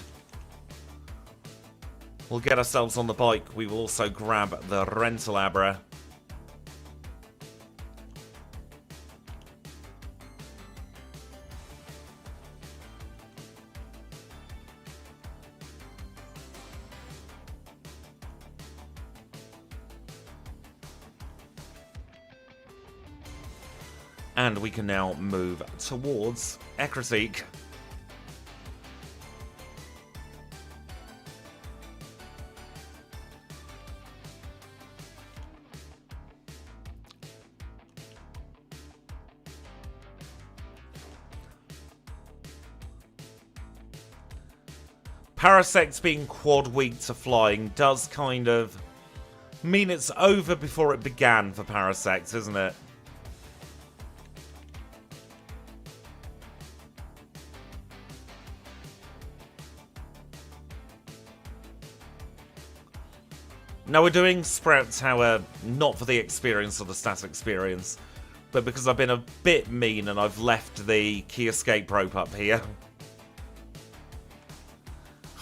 We'll get ourselves on the bike. We will also grab the Rentalabra. And we can now move towards Ekritik. Parasect's being quad weak to flying does kind of mean it's over before it began for Parasect, isn't it? Now we're doing Sprout Tower not for the experience or the stat experience, but because I've been a bit mean and I've left the key escape rope up here.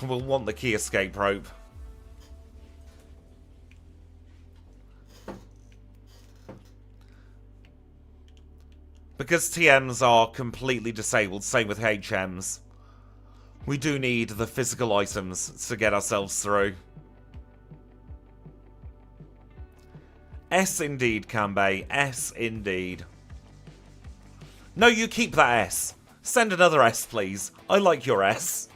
We'll want the key escape rope. Because TMs are completely disabled, same with HMs, we do need the physical items to get ourselves through. S indeed, Kanbei. S indeed. No, you keep that S. Send another S, please. I like your S.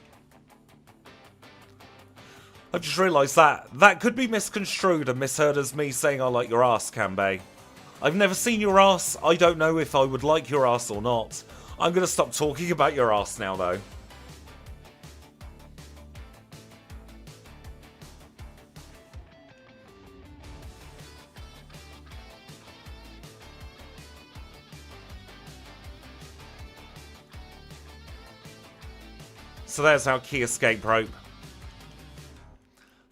I've just realised that could be misconstrued and misheard as me saying I like your ass, Kanbei. I've never seen your ass. I don't know if I would like your ass or not. I'm going to stop talking about your ass now, though. So there's our key escape rope.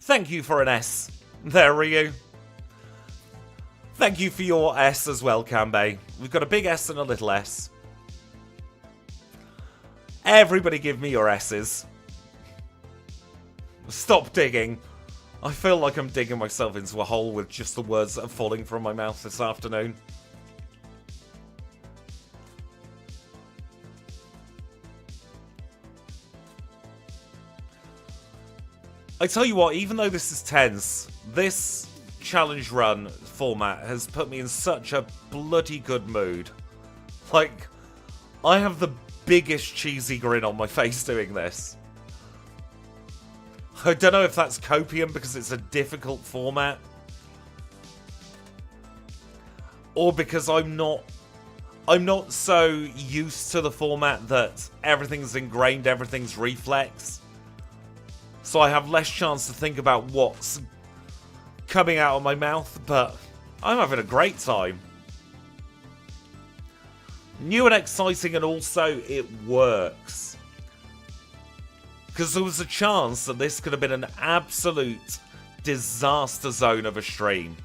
Thank you for an S. There, Ryu. Thank you for your S as well, Kanbei. We've got a big S and a little S. Everybody give me your S's. Stop digging. I feel like I'm digging myself into a hole with just the words that are falling from my mouth this afternoon. I tell you what, even though this is tense, this challenge run format has put me in such a bloody good mood. Like, I have the biggest cheesy grin on my face doing this. I don't know if that's copium because it's a difficult format, or because I'm not so used to the format that everything's ingrained, everything's reflex. So I have less chance to think about what's coming out of my mouth, but I'm having a great time. New and exciting, and also it works. Because there was a chance that this could have been an absolute disaster zone of a stream.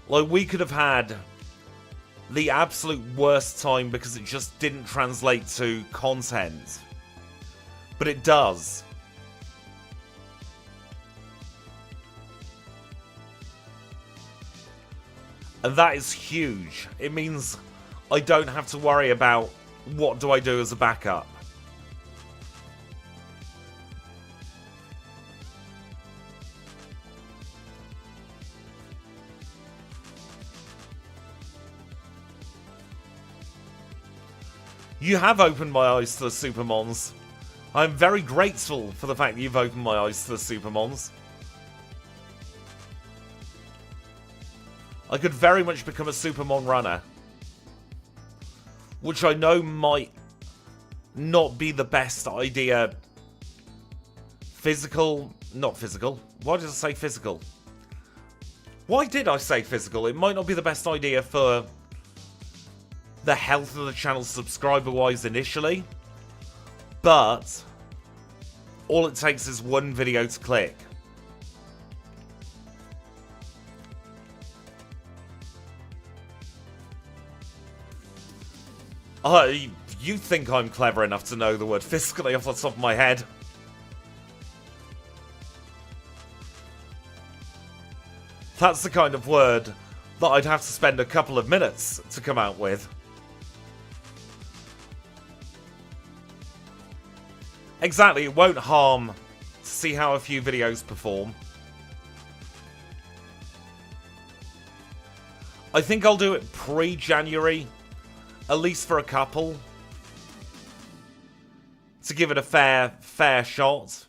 Like, we could have had the absolute worst time because it just didn't translate to content. But it does. And that is huge. It means I don't have to worry about what do I do as a backup. You have opened my eyes to the Supermons. I'm very grateful for the fact that you've opened my eyes to the Supermons. I could very much become a Supermon runner. Which I know might not be the best idea. Not physical. Why did I say physical? Why did I say physical? It might not be the best idea for the health of the channel subscriber-wise initially, but all it takes is one video to click. You think I'm clever enough to know the word fiscally off the top of my head? That's the kind of word that I'd have to spend a couple of minutes to come out with. Exactly, it won't harm to see how a few videos perform. I think I'll do it pre-January, at least for a couple, to give it a fair shot.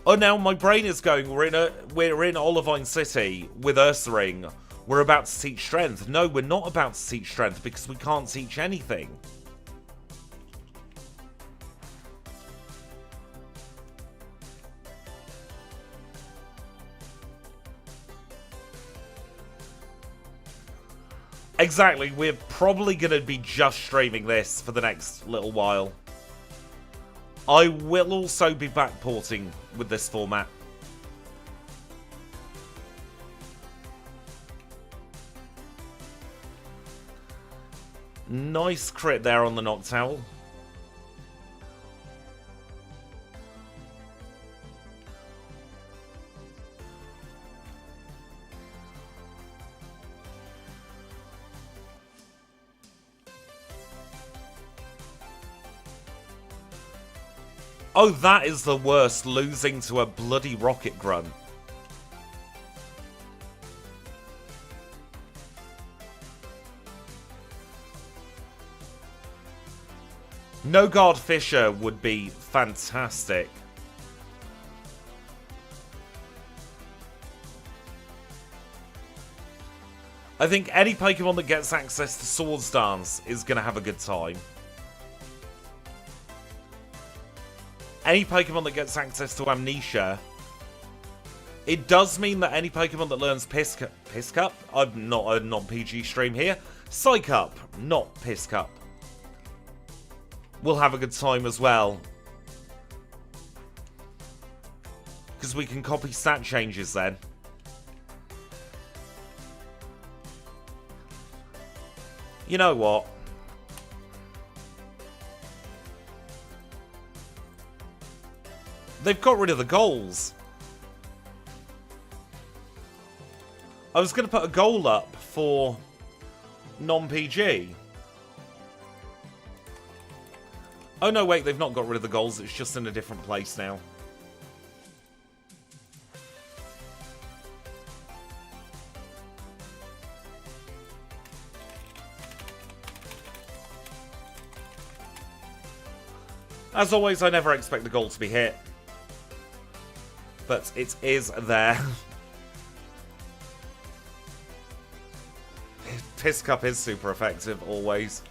Oh, now my brain is going, we're in Olivine City with URSARING. We're about to teach strength. No, we're not about to teach strength because we can't teach anything. Exactly, we're probably going to be just streaming this for the next little while. I will also be backporting with this format. Nice crit there on the Noctowl. Oh, that is the worst, losing to a bloody rocket grunt. No Guard Fisher would be fantastic. I think any Pokemon that gets access to Swords Dance is going to have a good time. Any Pokemon that gets access to Amnesia. It does mean that any Pokemon that learns Piss Cup? I'm not a non-PG stream here. Psycup, not Piss Cup. We'll have a good time as well. Because we can copy stat changes then. You know what? They've got rid of the goals. I was going to put a goal up for non-PG. Oh no, wait, they've not got rid of the goals. It's just in a different place now. As always, I never expect the goal to be hit. But it is there. Piss Cup is super effective, always.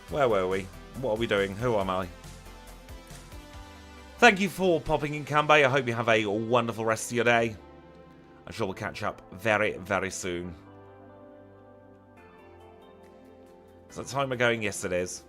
Where were we? What are we doing? Who am I? Thank you for popping in, Kanbei. I hope you have a wonderful rest of your day. I'm sure we'll catch up very, very soon. Is that time we're going? Yes, it is.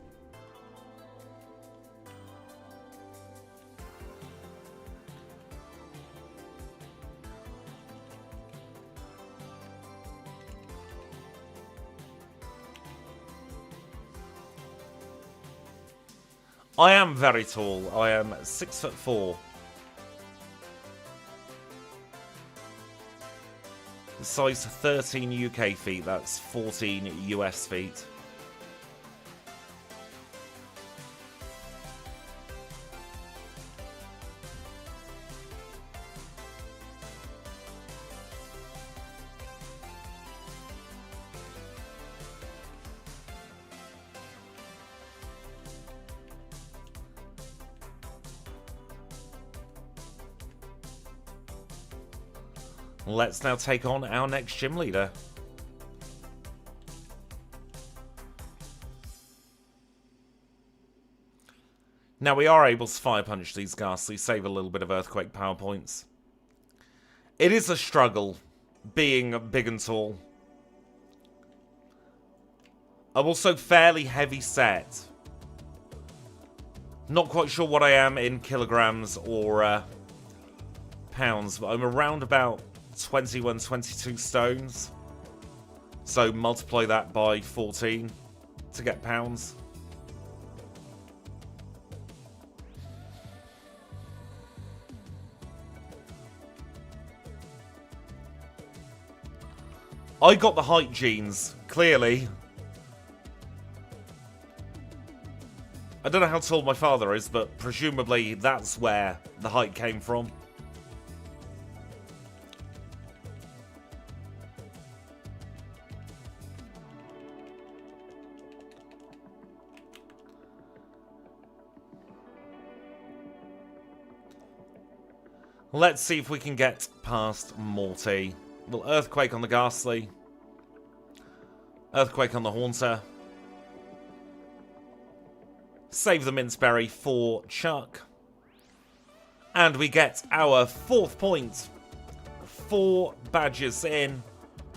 I am very tall. I am 6'4". Size 13 UK feet. That's 14 US feet. Let's now take on our next gym leader. Now we are able to fire punch these ghastly, save a little bit of earthquake power points. It is a struggle being big and tall. I'm also fairly heavy set. Not quite sure what I am in kilograms or pounds, but I'm around about 21, 22 stones. So multiply that by 14 to get pounds. I got the height genes, clearly. I don't know how tall my father is, but presumably that's where the height came from. Let's see if we can get past Morty. Well, Earthquake on the Ghastly. Earthquake on the Haunter. Save the Minceberry for Chuck. And we get our 4th point. 4 badges in.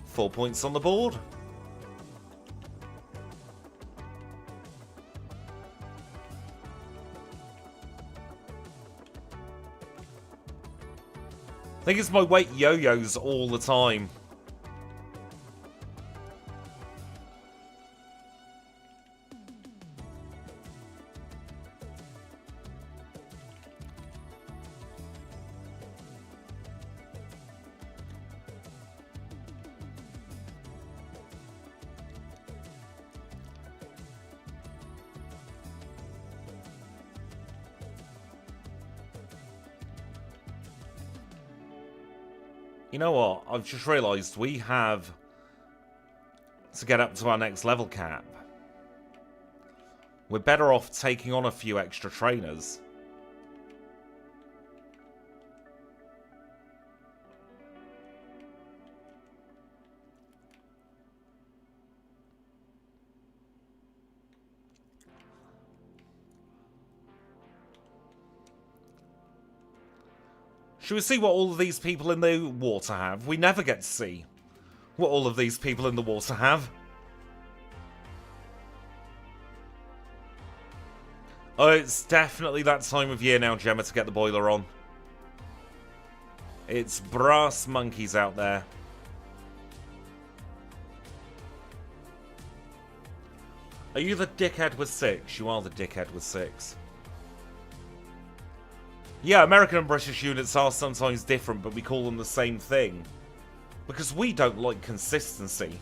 4 points on the board. I think it's my weight yo-yos all the time. You know what? I've just realised we have to get up to our next level cap. We're better off taking on a few extra trainers. Should we see what all of these people in the water have? We never get to see what all of these people in the water have. Oh, it's definitely that time of year now, Gemma, to get the boiler on. It's brass monkeys out there. Are you the dickhead with 6? You are the dickhead with 6. Yeah, American and British units are sometimes different, but we call them the same thing. Because we don't like consistency.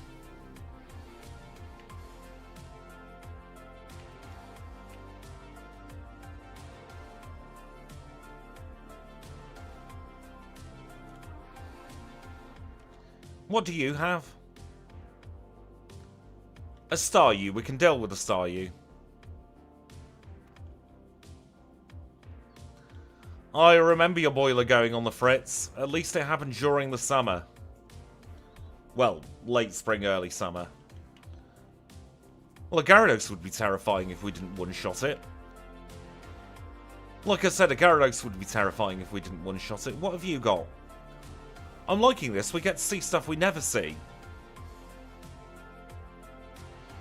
What do you have? A Star U. We can deal with a Star U. I remember your boiler going on the fritz. At least it happened during the summer. Well, late spring, early summer. Well, a Gyarados would be terrifying if we didn't one-shot it. Like I said, a Gyarados would be terrifying if we didn't one-shot it. What have you got? I'm liking this. We get to see stuff we never see.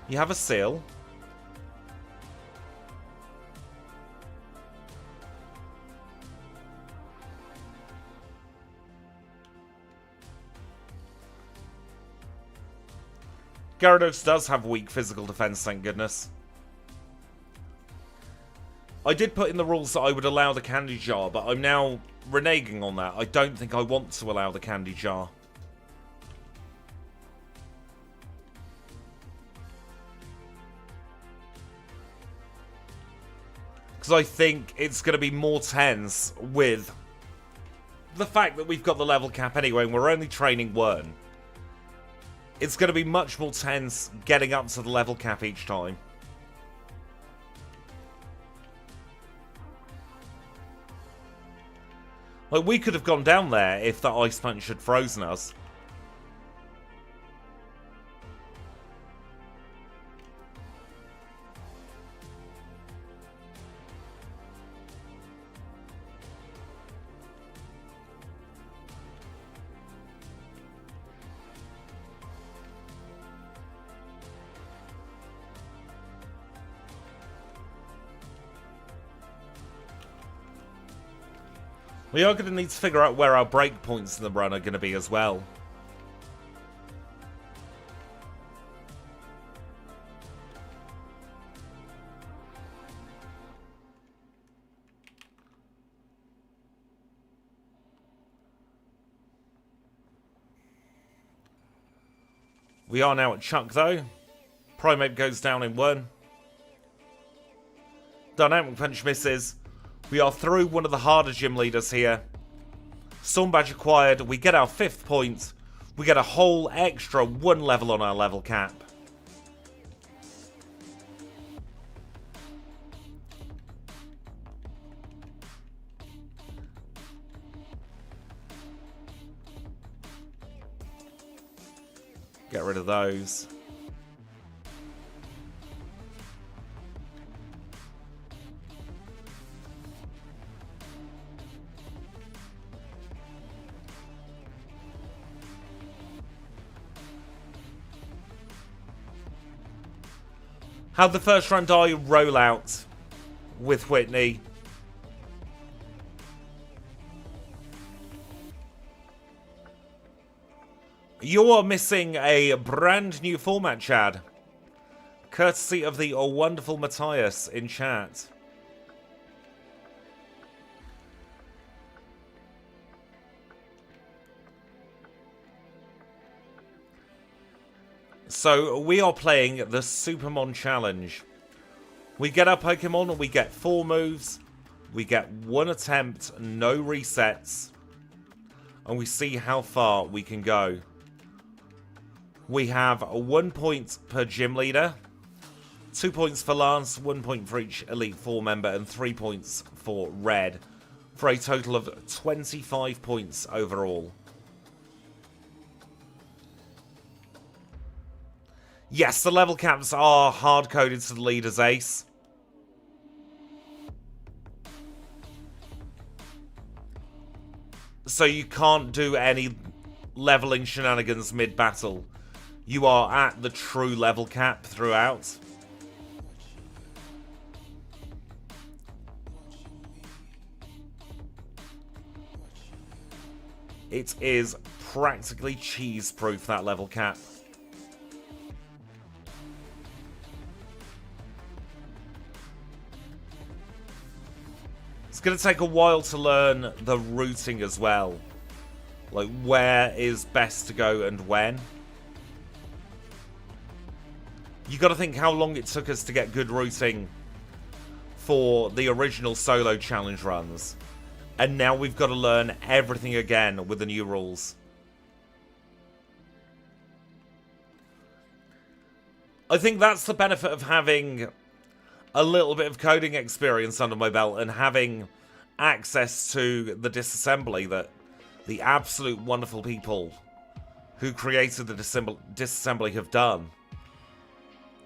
You have a Seal. Gyarados does have weak physical defense, thank goodness. I did put in the rules that I would allow the candy jar, but I'm now reneging on that. I don't think I want to allow the candy jar. Because I think it's going to be more tense with the fact that we've got the level cap anyway and we're only training one. It's going to be much more tense getting up to the level cap each time. Like, we could have gone down there if that Ice Punch had frozen us. We are going to need to figure out where our break points in the run are going to be as well. We are now at Chuck though. Primeape goes down in 1. Dynamic Punch misses. We are through one of the harder gym leaders here. Storm Badge acquired. We get our 5th point. We get a whole extra 1 level on our level cap. Get rid of those. How'd the first round die roll out with Whitney? You're missing a brand new format, Chad. Courtesy of the wonderful Matthias in chat. So, we are playing the Supermon Challenge. We get our Pokemon, we get 4 moves, we get 1 attempt, no resets, and we see how far we can go. We have 1 point per gym leader, 2 points for Lance, 1 point for each Elite Four member, and 3 points for Red, for a total of 25 points overall. Yes, the level caps are hard-coded to the leader's ace. So you can't do any leveling shenanigans mid-battle. You are at the true level cap throughout. It is practically cheese-proof, that level cap. It's going to take a while to learn the routing as well. Like, where is best to go and when. You got to think how long it took us to get good routing for the original solo challenge runs. And now we've got to learn everything again with the new rules. I think that's the benefit of having a little bit of coding experience under my belt and having access to the disassembly that the absolute wonderful people who created the disassembly have done.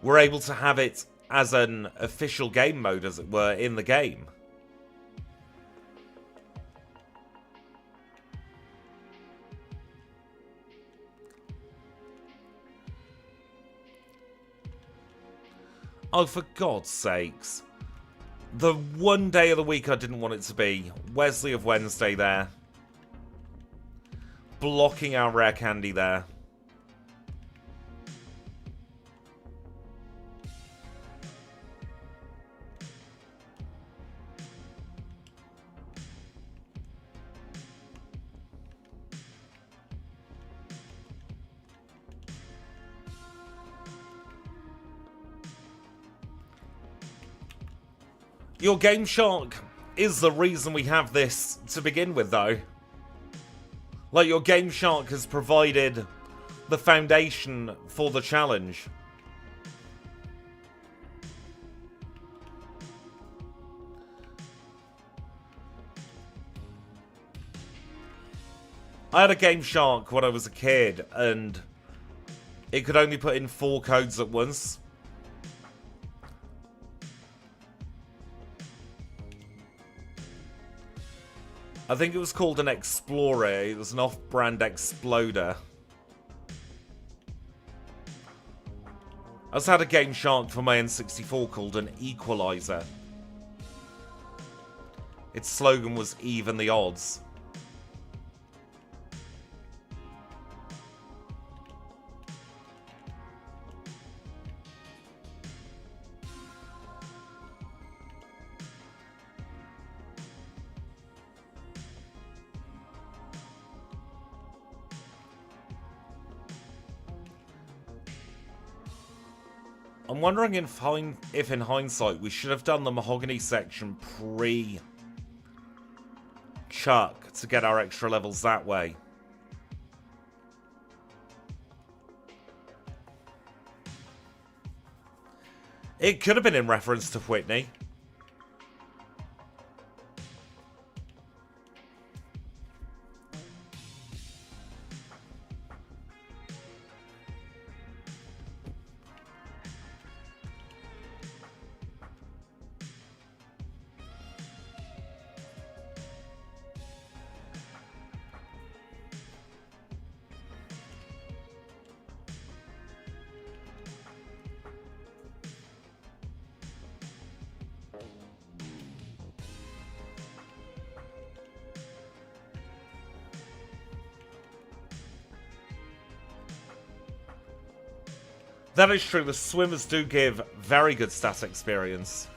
We're able to have it as an official game mode, as it were, in the game. Oh, for God's sakes. The one day of the week I didn't want it to be. Wesley of Wednesday there. Blocking our rare candy there. Your Game Shark is the reason we have this to begin with, though. Like, your Game Shark has provided the foundation for the challenge. I had a Game Shark when I was a kid, and it could only put in 4 codes at once. I think it was called an Explorer. It was an off-brand Exploder. I also had a Game Shark for my N64 called an Equalizer. Its slogan was "Even the Odds." I'm wondering if in hindsight we should have done the Mahogany section pre-Chuck to get our extra levels that way. It could have been in reference to Whitney. That is true, the swimmers do give very good stat experience.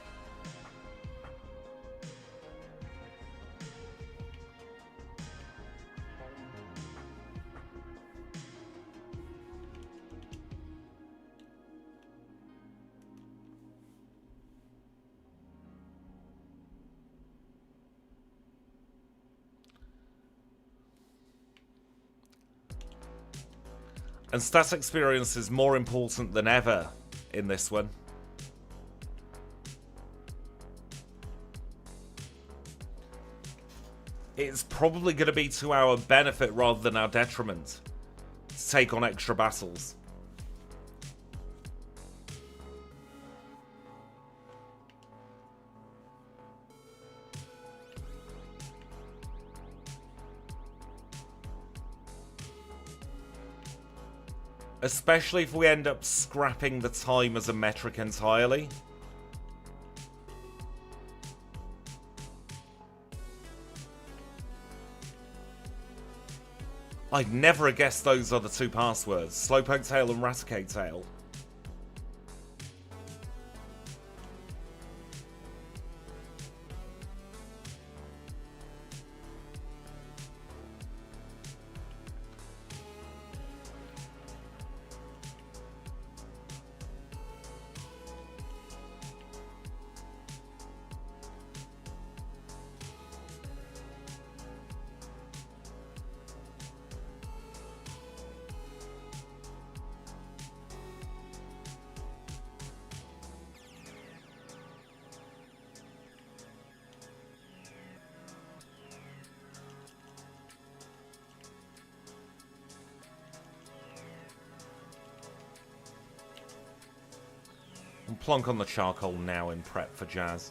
And stat experience is more important than ever in this one. It's probably going to be to our benefit rather than our detriment to take on extra battles. Especially if we end up scrapping the time as a metric entirely. I'd never have guessed those are the two passwords. Slowpoke Tail and Raticate Tail. And plonk on the charcoal now in prep for Jazz.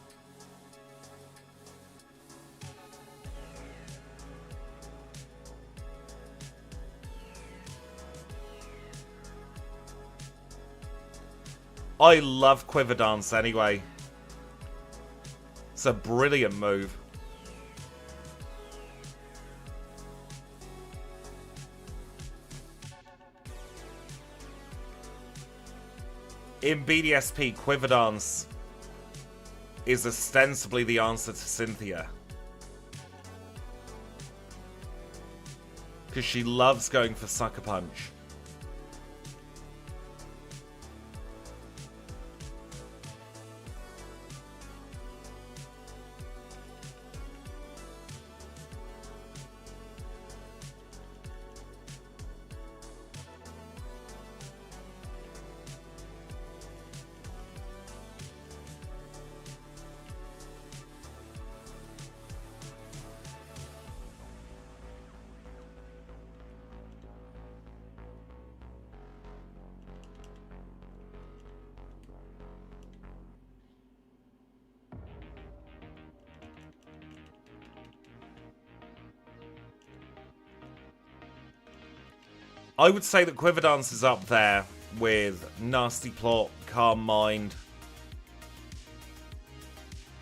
I love Quiver Dance anyway. It's a brilliant move. In BDSP, Quiver Dance is ostensibly the answer to Cynthia. Because she loves going for Sucker Punch. I would say that Quiver Dance is up there with Nasty Plot, Calm Mind.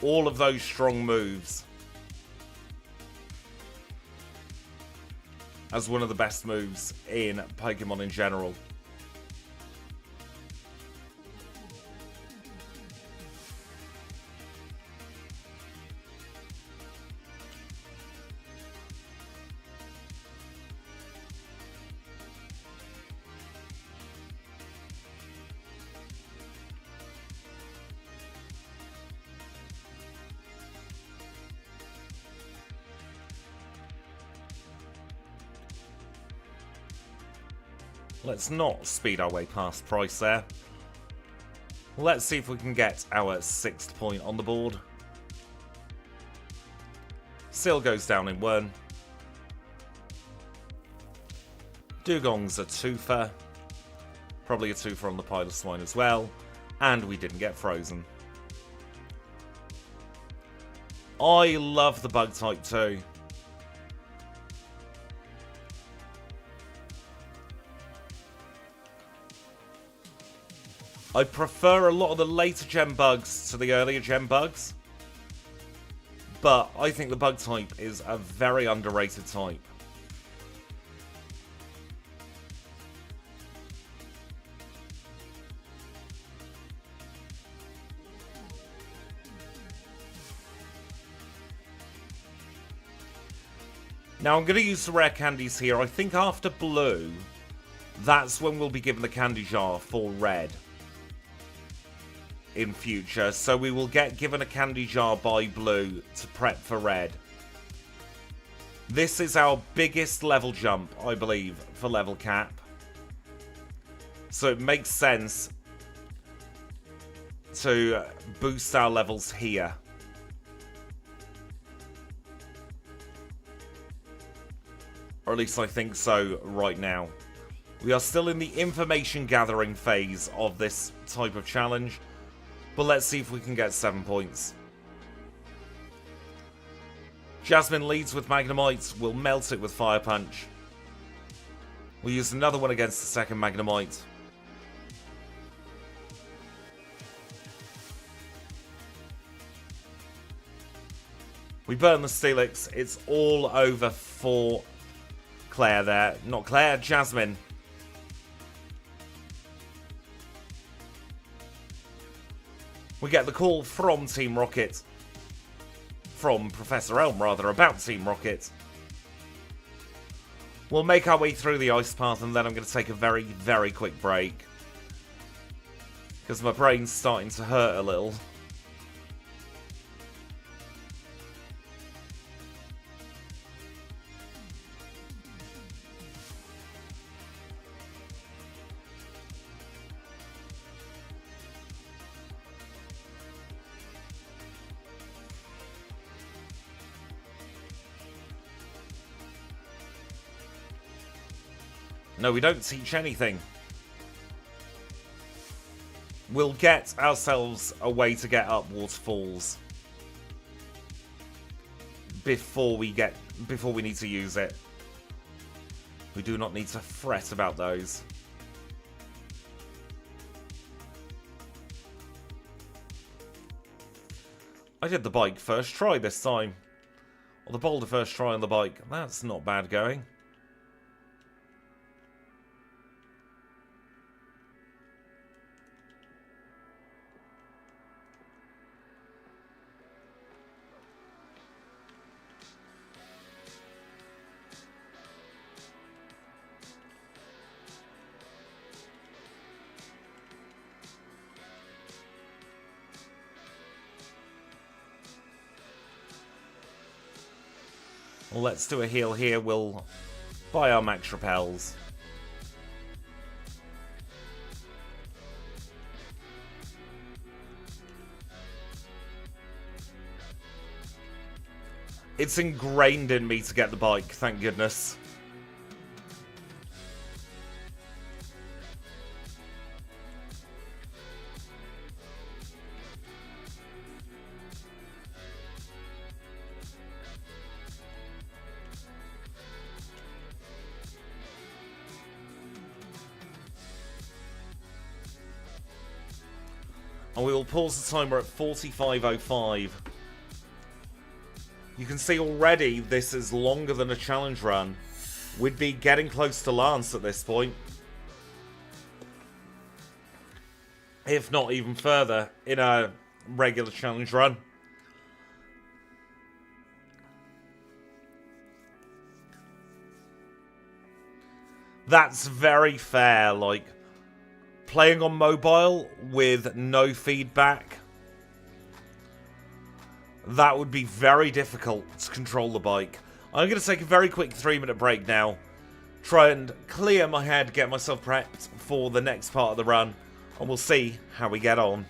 All of those strong moves as one of the best moves in Pokemon in general. Let's not speed our way past Price there. Let's see if we can get our 6th point on the board. Seal goes down in 1. Dugong's a twofer. Probably a twofer on the Piloswine as well. And we didn't get frozen. I love the bug type too. I prefer a lot of the later gen bugs to the earlier gen bugs. But I think the bug type is a very underrated type. Now I'm going to use the rare candies here. I think after blue, that's when we'll be given the candy jar for red in future. So we will get given a candy jar by blue to prep for red. This is our biggest level jump, I believe, for level cap. So it makes sense to boost our levels here. Or at least I think so right now. We are still in the information gathering phase of this type of challenge. But let's see if we can get 7 points. Jasmine leads with Magnemite. We'll melt it with Fire Punch. We'll use another one against the second Magnemite. We burn the Steelix. It's all over for Claire there. Not Claire, Jasmine. We get the call from Team Rocket. From Professor Elm, rather, about Team Rocket. We'll make our way through the ice path, and then I'm going to take a very, very quick break. Because my brain's starting to hurt a little. No, we don't teach anything. We'll get ourselves a way to get up waterfalls before we need to use it. We do not need to fret about those. I did the bike first try this time. Or the boulder first try on the bike. That's not bad going. Well, let's do a heal here. We'll buy our max repels. It's ingrained in me to get the bike, thank goodness. And we will pause the timer at 45:05. You can see already this is longer than a challenge run. We'd be getting close to Lance at this point. If not even further in a regular challenge run. That's very fair, like playing on mobile with no feedback. That would be very difficult to control the bike. I'm going to take a very quick 3-minute break now. Try and clear my head, get myself prepped for the next part of the run. And we'll see how we get on.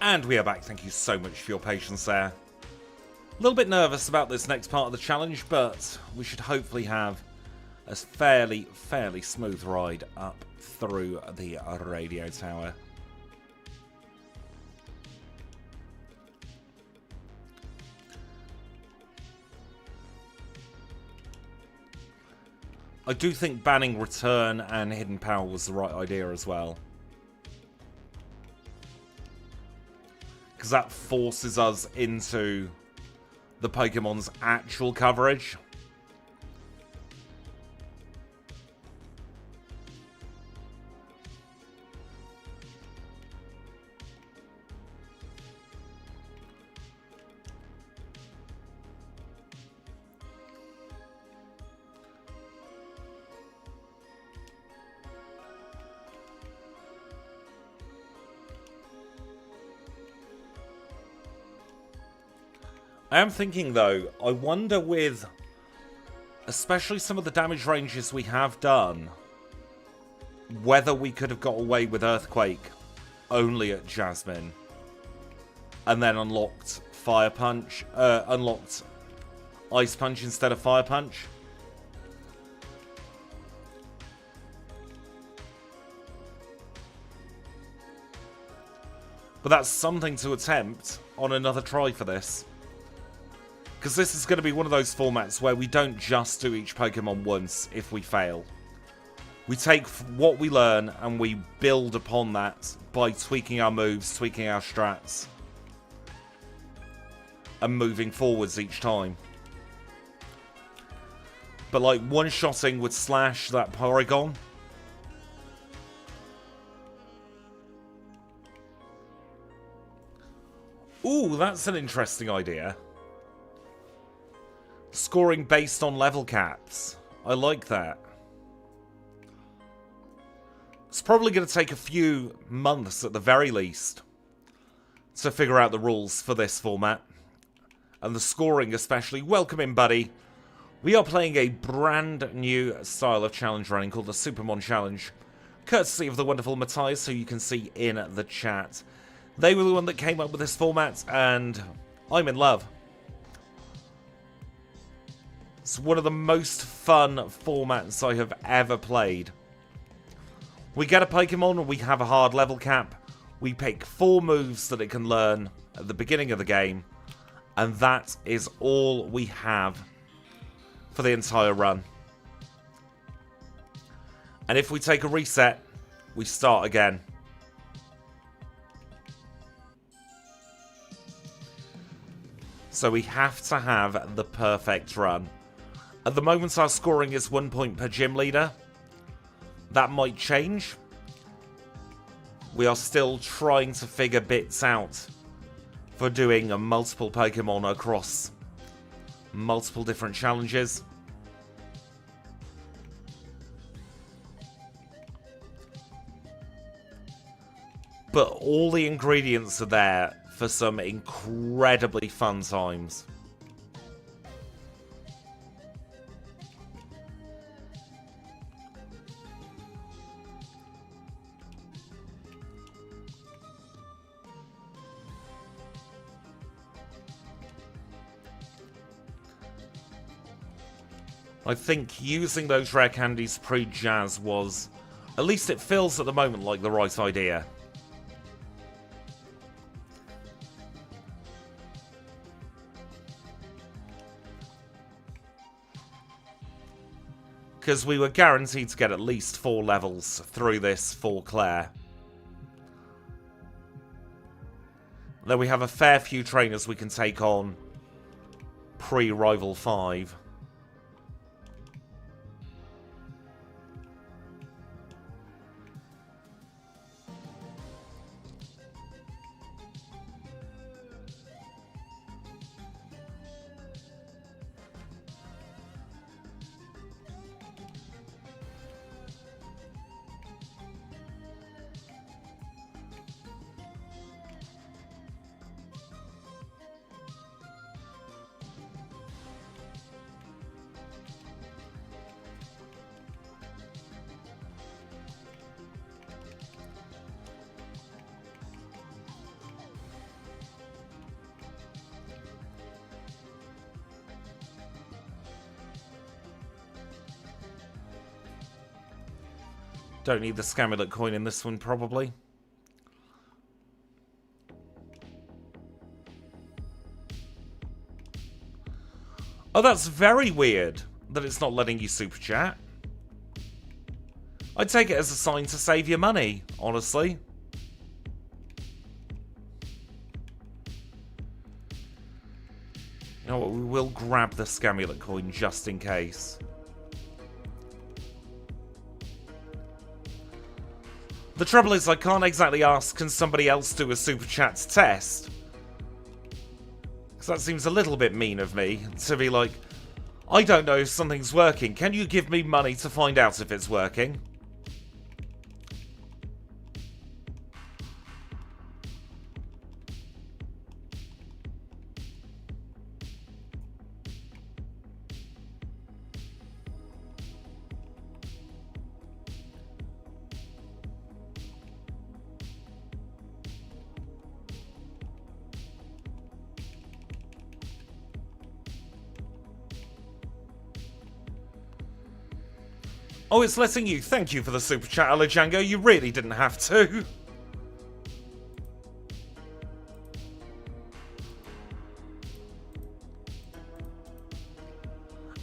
And we are back. Thank you so much for your patience there. A little bit nervous about this next part of the challenge, but we should hopefully have a fairly smooth ride up through the radio tower. I do think banning Return and Hidden Power was the right idea as well. Because that forces us into the Pokemon's actual coverage. I am thinking, though, I wonder with, especially some of the damage ranges we have done, whether we could have got away with Earthquake only at Jasmine, and then unlocked Fire Punch, unlocked Ice Punch instead of Fire Punch. But that's something to attempt on another try for this. Because this is going to be one of those formats where we don't just do each Pokemon once if we fail. We take what we learn and we build upon that by tweaking our moves, tweaking our strats, and moving forwards each time. But like one-shotting with Slash, that Porygon, ooh, that's an interesting idea. Scoring based on level caps. I like that. It's probably going to take a few months at the very least to figure out the rules for this format. And the scoring especially. Welcome in, buddy. We are playing a brand new style of challenge running called the Supermon Challenge. Courtesy of the wonderful Matthias, who you can see in the chat. They were the one that came up with this format, and I'm in love. It's one of the most fun formats I have ever played. We get a Pokemon, we have a hard level cap, we pick 4 moves that it can learn at the beginning of the game, and that is all we have for the entire run. And if we take a reset, we start again. So we have to have the perfect run. At the moment, our scoring is 1 point per gym leader. That might change. We are still trying to figure bits out for doing multiple Pokemon across multiple different challenges. But all the ingredients are there for some incredibly fun times. I think using those rare candies pre-Jazz was, at least it feels at the moment like the right idea. Because we were guaranteed to get at least 4 levels through this for Claire. Then we have a fair few trainers we can take on pre-Rival 5. Don't need the Scamulet coin in this one, probably. Oh, that's very weird that it's not letting you super chat. I'd take it as a sign to save your money, honestly. You know what, we will grab the Scamulet coin just in case. The trouble is I can't exactly ask, can somebody else do a super chat test? Because that seems a little bit mean of me, to be like, I don't know if something's working. Can you give me money to find out if it's working? Oh, it's letting you. Thank you for the super chat, Alajango. You really didn't have to.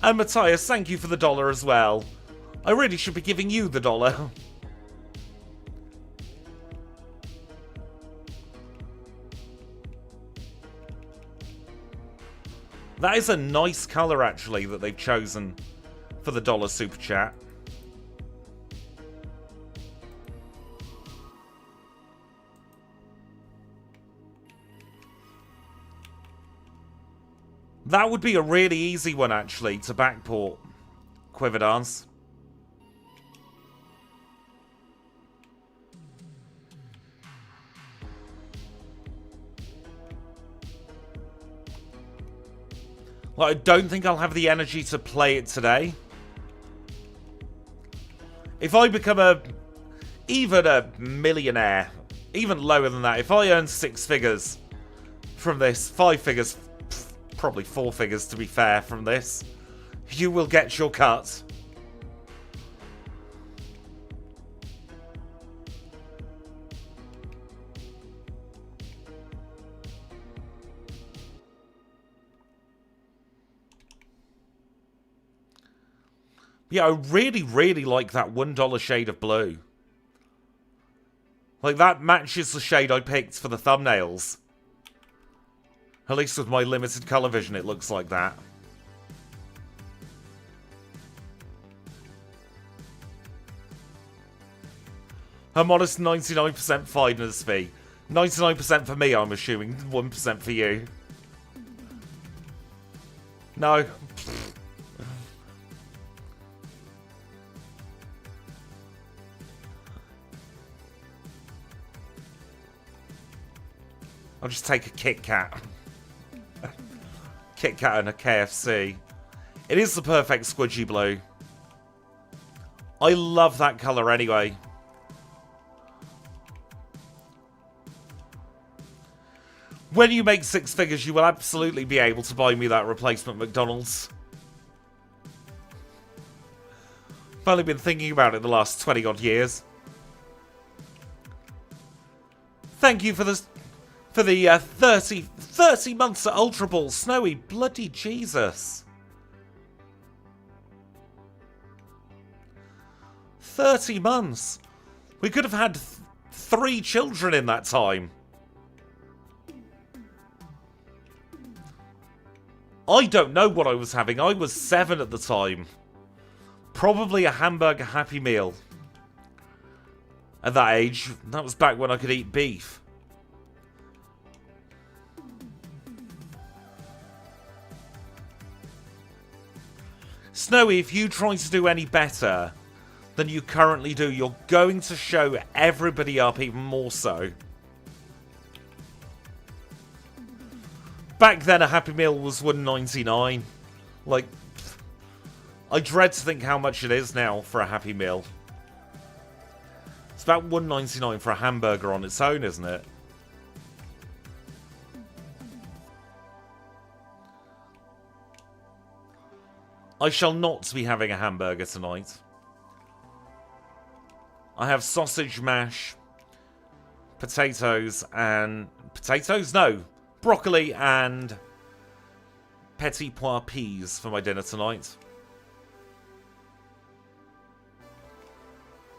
And Matthias, thank you for the $1 as well. I really should be giving you the $1. That is a nice colour, actually, that they've chosen for the $1 super chat. That would be a really easy one, actually, to backport Quiver Dance. Well, I don't think I'll have the energy to play it today. If I become even a millionaire, even lower than that, if I earn 6 figures from this, 5 figures, probably 4 figures to be fair from this, you will get your cut. Yeah, I really, really like that $1 shade of blue. Like, that matches the shade I picked for the thumbnails. At least with my limited colour vision, it looks like that. A modest 99% finder's fee. 99% for me, I'm assuming. 1% for you. No. I'll just take a Kit Kat. Kit Kat and a KFC. It is the perfect squidgy blue. I love that colour anyway. When you make 6 figures, you will absolutely be able to buy me that replacement McDonald's. I've only been thinking about it the last 20 odd years. Thank you for this. For the 30 months at Ultra Ball. Snowy, bloody Jesus. 30 months. We could have had 3 children in that time. I don't know what I was having. I was 7 at the time. Probably a hamburger Happy Meal. At that age, that was back when I could eat beef. Snowy, if you try to do any better than you currently do, you're going to show everybody up even more so. Back then, a Happy Meal was $1.99. Like, I dread to think how much it is now for a Happy Meal. It's about $1.99 for a hamburger on its own, isn't it? I shall not be having a hamburger tonight. I have sausage mash, potatoes and... Potatoes? No. Broccoli and petit pois peas for my dinner tonight.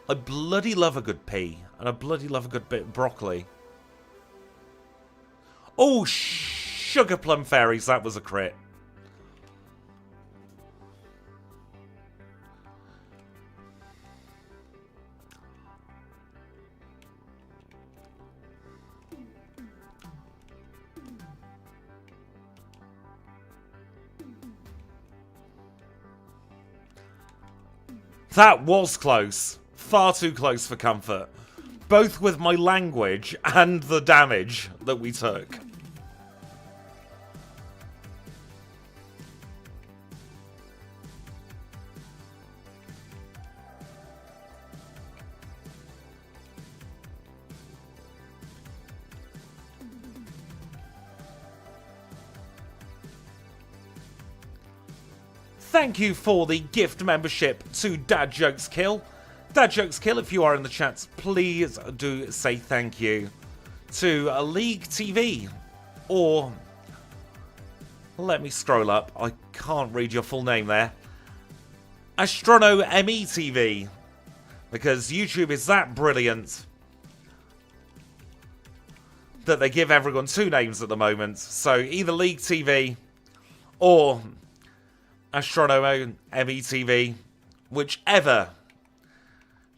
I bloody love a good pea. And I bloody love a good bit of broccoli. Oh, sugar plum fairies. That was a crit. That was close. Far too close for comfort. Both with my language and the damage that we took. Thank you for the gift membership to Dad Jokes Kill. Dad Jokes Kill, if you are in the chats, please do say thank you to League TV, or let me scroll up. I can't read your full name there. Astrono ME TV, because YouTube is that brilliant that they give everyone two names at the moment. So either League TV or Astrono ME TV, whichever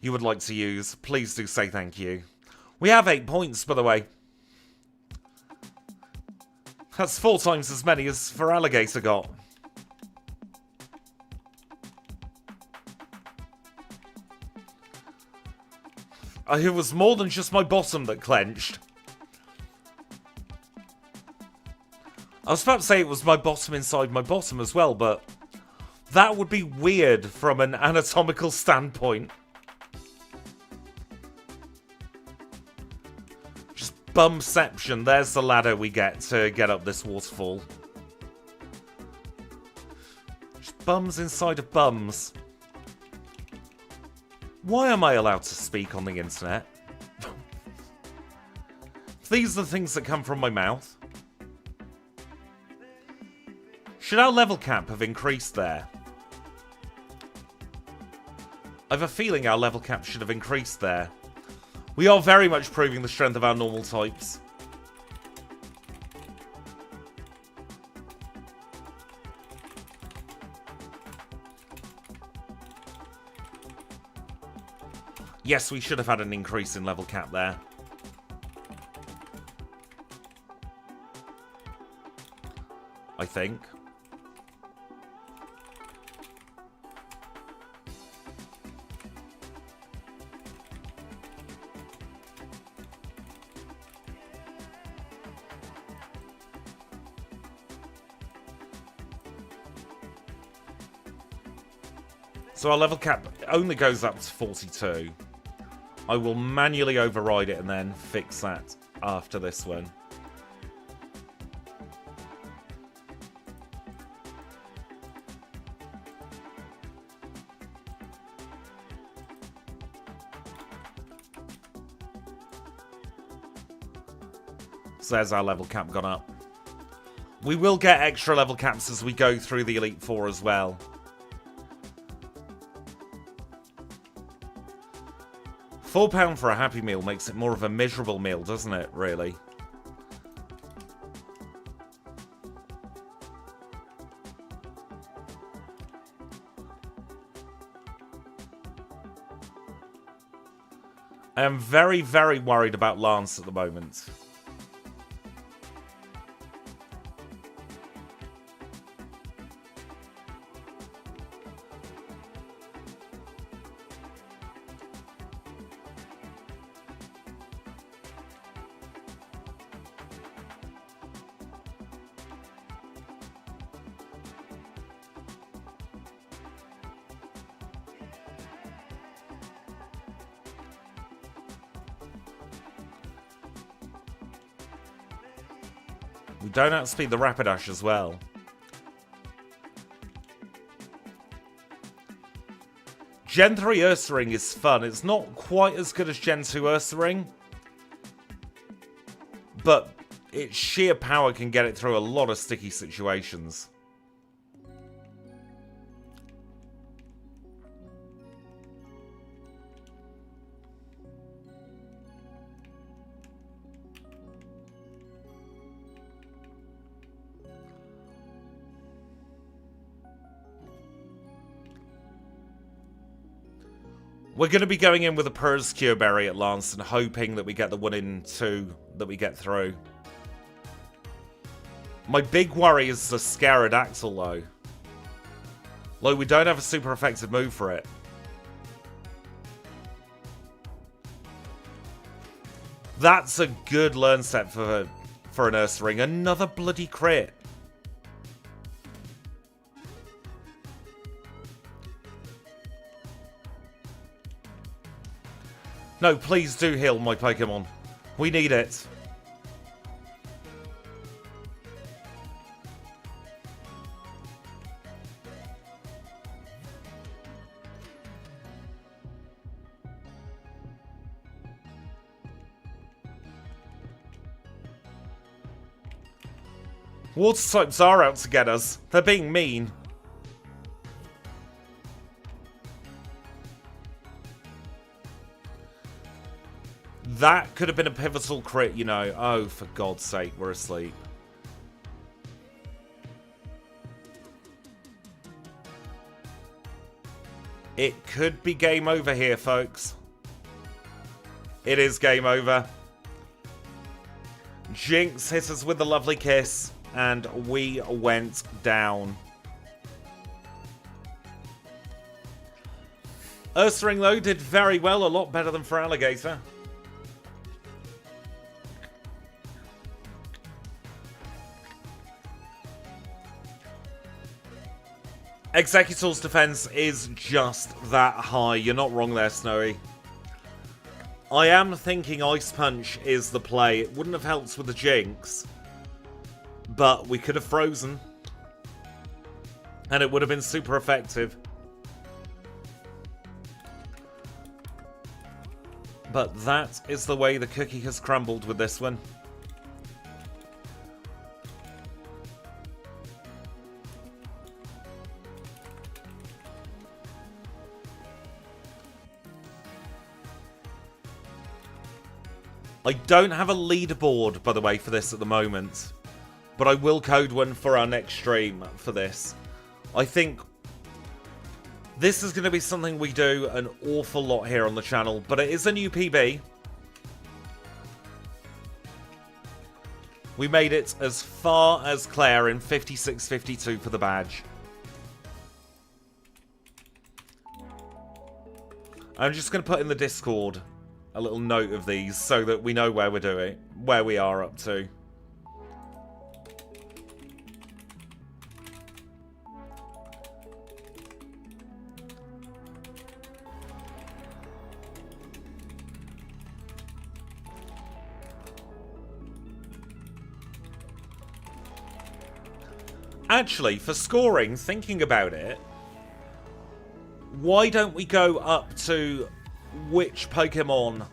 you would like to use, please do say thank you. We have 8 points, by the way. That's 4 times as many as FERALIGATR got. It was more than just my bottom that clenched. I was about to say it was my bottom inside my bottom as well, but that would be weird from an anatomical standpoint. Just bumception. There's the ladder we get to get up this waterfall. Just bums inside of bums. Why am I allowed to speak on the internet? These are the things that come from my mouth. Should our level cap have increased there? I have a feeling our level cap should have increased there. We are very much proving the strength of our normal types. Yes, we should have had an increase in level cap there. I think. So our level cap only goes up to 42. I will manually override it and then fix that after this one. So there's our level cap gone up. We will get extra level caps as we go through the Elite Four as well. £4 for a Happy Meal makes it more of a miserable meal, doesn't it, really? I am very, very worried about Lance at the moment. We don't outspeed the Rapidash as well. Gen 3 URSARING is fun. It's not quite as good as Gen 2 URSARING, but its sheer power can get it through a lot of sticky situations. We're going to be going in with a Persecure Berry at Lance and hoping that we get the 1 in 2 that we get through. My big worry is the Scarodactyl, though. Like, we don't have a super effective move for it. That's a good learn step for an URSARING. Another bloody crit. No, please do heal my Pokemon. We need it. Water types are out to get us. They're being mean. That could have been a pivotal crit, you know. Oh, for God's sake, we're asleep. It could be game over here, folks. It is game over. Jinx hit us with a lovely kiss, and we went down. URSARING, though, did very well. A lot better than FERALIGATR. Executor's defense is just that high. You're not wrong there, Snowy. I am thinking Ice Punch is the play. It wouldn't have helped with the Jinx, but we could have frozen, and it would have been super effective. But that is the way the cookie has crumbled with this one. I don't have a leaderboard, by the way, for this at the moment, but I will code one for our next stream for this. I think this is going to be something we do an awful lot here on the channel, but it is a new PB. We made it as far as Claire in 56.52 for the badge. I'm just going to put in the Discord a little note of these so that we know where we're doing, where we are up to. Actually, for scoring, thinking about it, why don't we go up to which Pokemon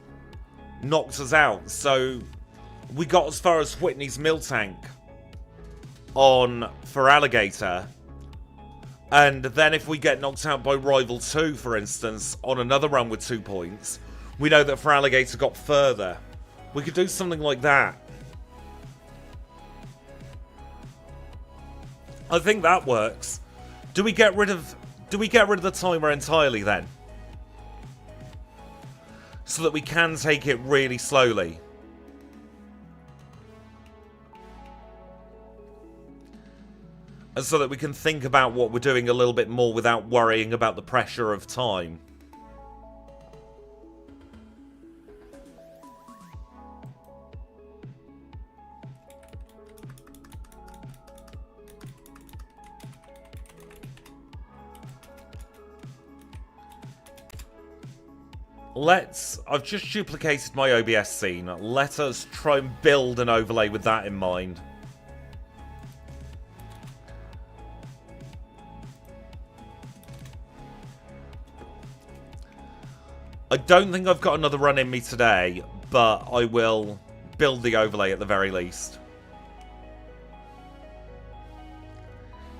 knocked us out? So we got as far as Whitney's Miltank on FERALIGATR, and then if we get knocked out by Rival 2, for instance, on another run with 2 points, we know that FERALIGATR got further. We could do something like that. I think that works. Do we get rid of the timer entirely then? So that we can take it really slowly. And so that we can think about what we're doing a little bit more without worrying about the pressure of time. I've just duplicated my OBS scene. Let us try and build an overlay with that in mind. I don't think I've got another run in me today, but I will build the overlay at the very least.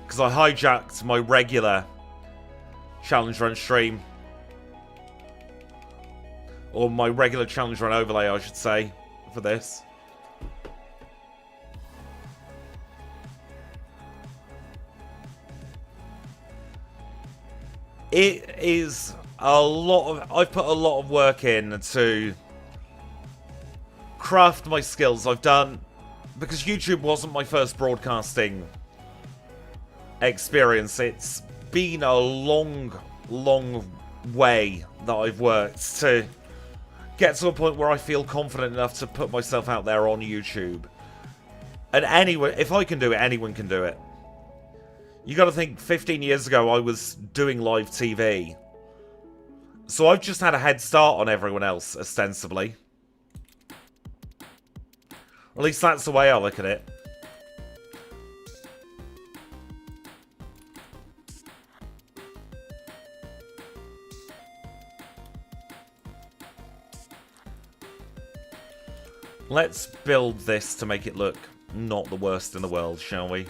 Because I hijacked my regular challenge run stream. Or my regular challenge run overlay, I should say, for this. It is a lot of... I've put a lot of work in to craft my skills. I've done... Because YouTube wasn't my first broadcasting experience. It's been a long, long way that I've worked to get to a point where I feel confident enough to put myself out there on YouTube. And anyone, if I can do it, anyone can do it. You got to think, 15 years ago, I was doing live TV. So I've just had a head start on everyone else, ostensibly. At least that's the way I look at it. Let's build this to make it look not the worst in the world, shall we?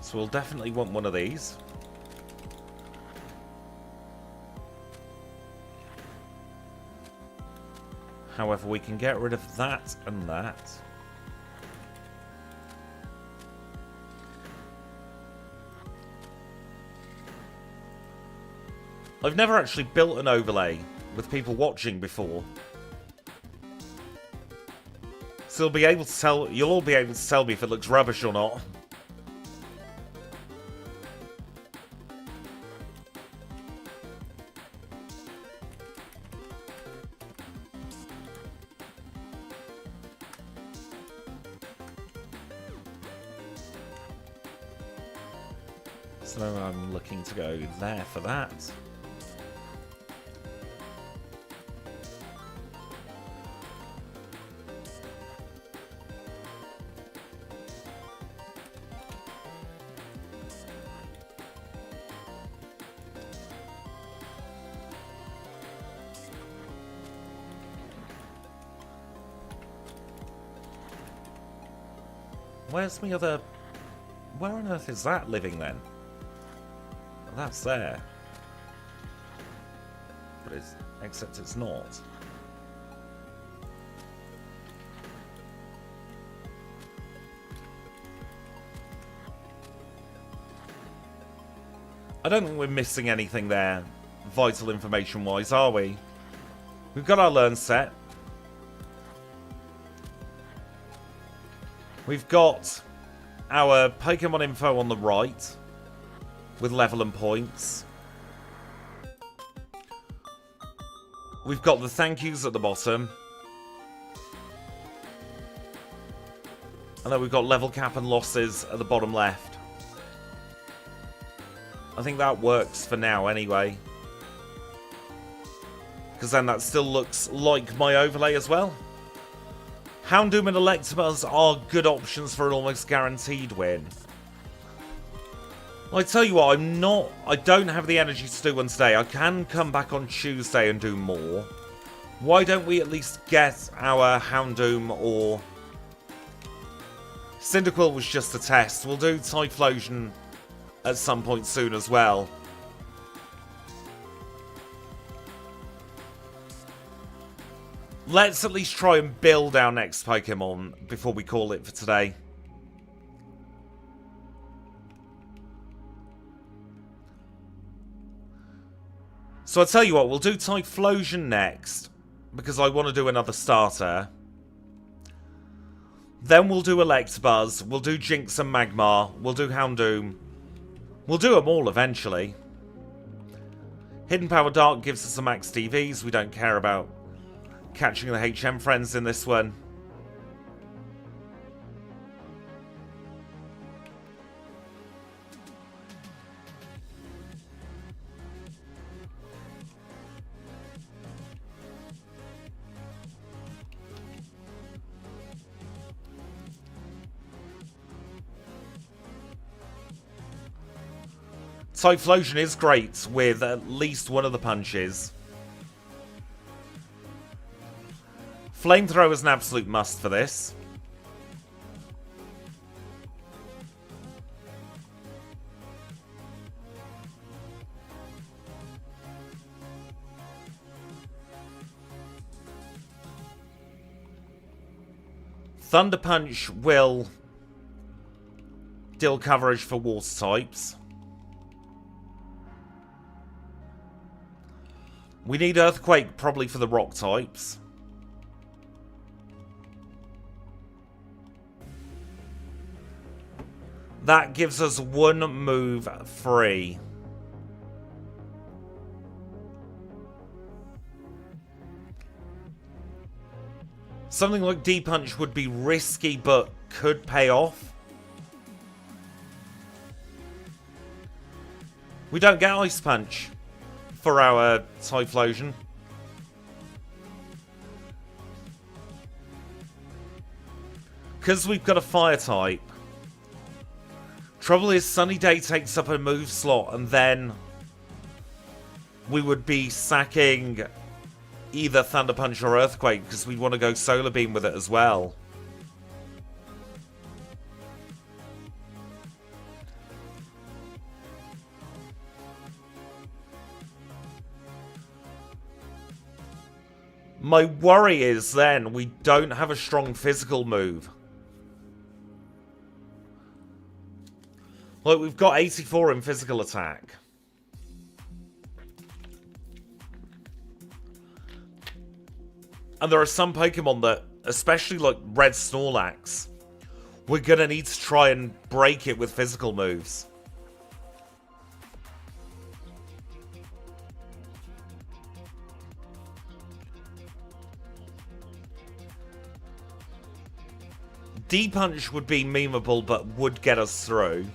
So we'll definitely want one of these. However, we can get rid of that and that. I've never actually built an overlay with people watching before. So you'll all be able to tell me if it looks rubbish or not. So I'm looking to go there for that. Where's my other... Where on earth is that living then? That's there. But it's... Except it's not. I don't think we're missing anything there, vital information-wise, are we? We've got our learn set. We've got our Pokémon info on the right, with level and points. We've got the thank yous at the bottom. And then we've got level cap and losses at the bottom left. I think that works for now anyway. Because then that still looks like my overlay as well. Houndoom and Electabuzz are good options for an almost guaranteed win. Well, I tell you what, I don't have the energy to do one today. I can come back on Tuesday and do more. Why don't we at least get our Houndoom or... Cyndaquil was just a test. We'll do Typhlosion at some point soon as well. Let's at least try and build our next Pokemon before we call it for today. So I'll tell you what, we'll do Typhlosion next, because I want to do another starter. Then we'll do Electabuzz, we'll do Jinx and Magmar, we'll do Houndoom. We'll do them all eventually. Hidden Power Dark gives us some max TVs, we don't care about catching the HM friends in this one. Typhlosion is great with at least one of the punches. Flamethrower is an absolute must for this. Thunder Punch will deal coverage for water types. We need Earthquake probably for the rock types. That gives us one move free. Something like D-Punch would be risky but could pay off. We don't get Ice Punch for our Typhlosion. Because we've got a Fire type. Trouble is, Sunny Day takes up a move slot, and then we would be sacking either Thunder Punch or Earthquake, because we want to go Solar Beam with it as well. My worry is then we don't have a strong physical move. Look, we've got 84 in physical attack. And there are some Pokemon that, especially like Red Snorlax, we're going to need to try and break it with physical moves. D-Punch would be memeable, but would get us through.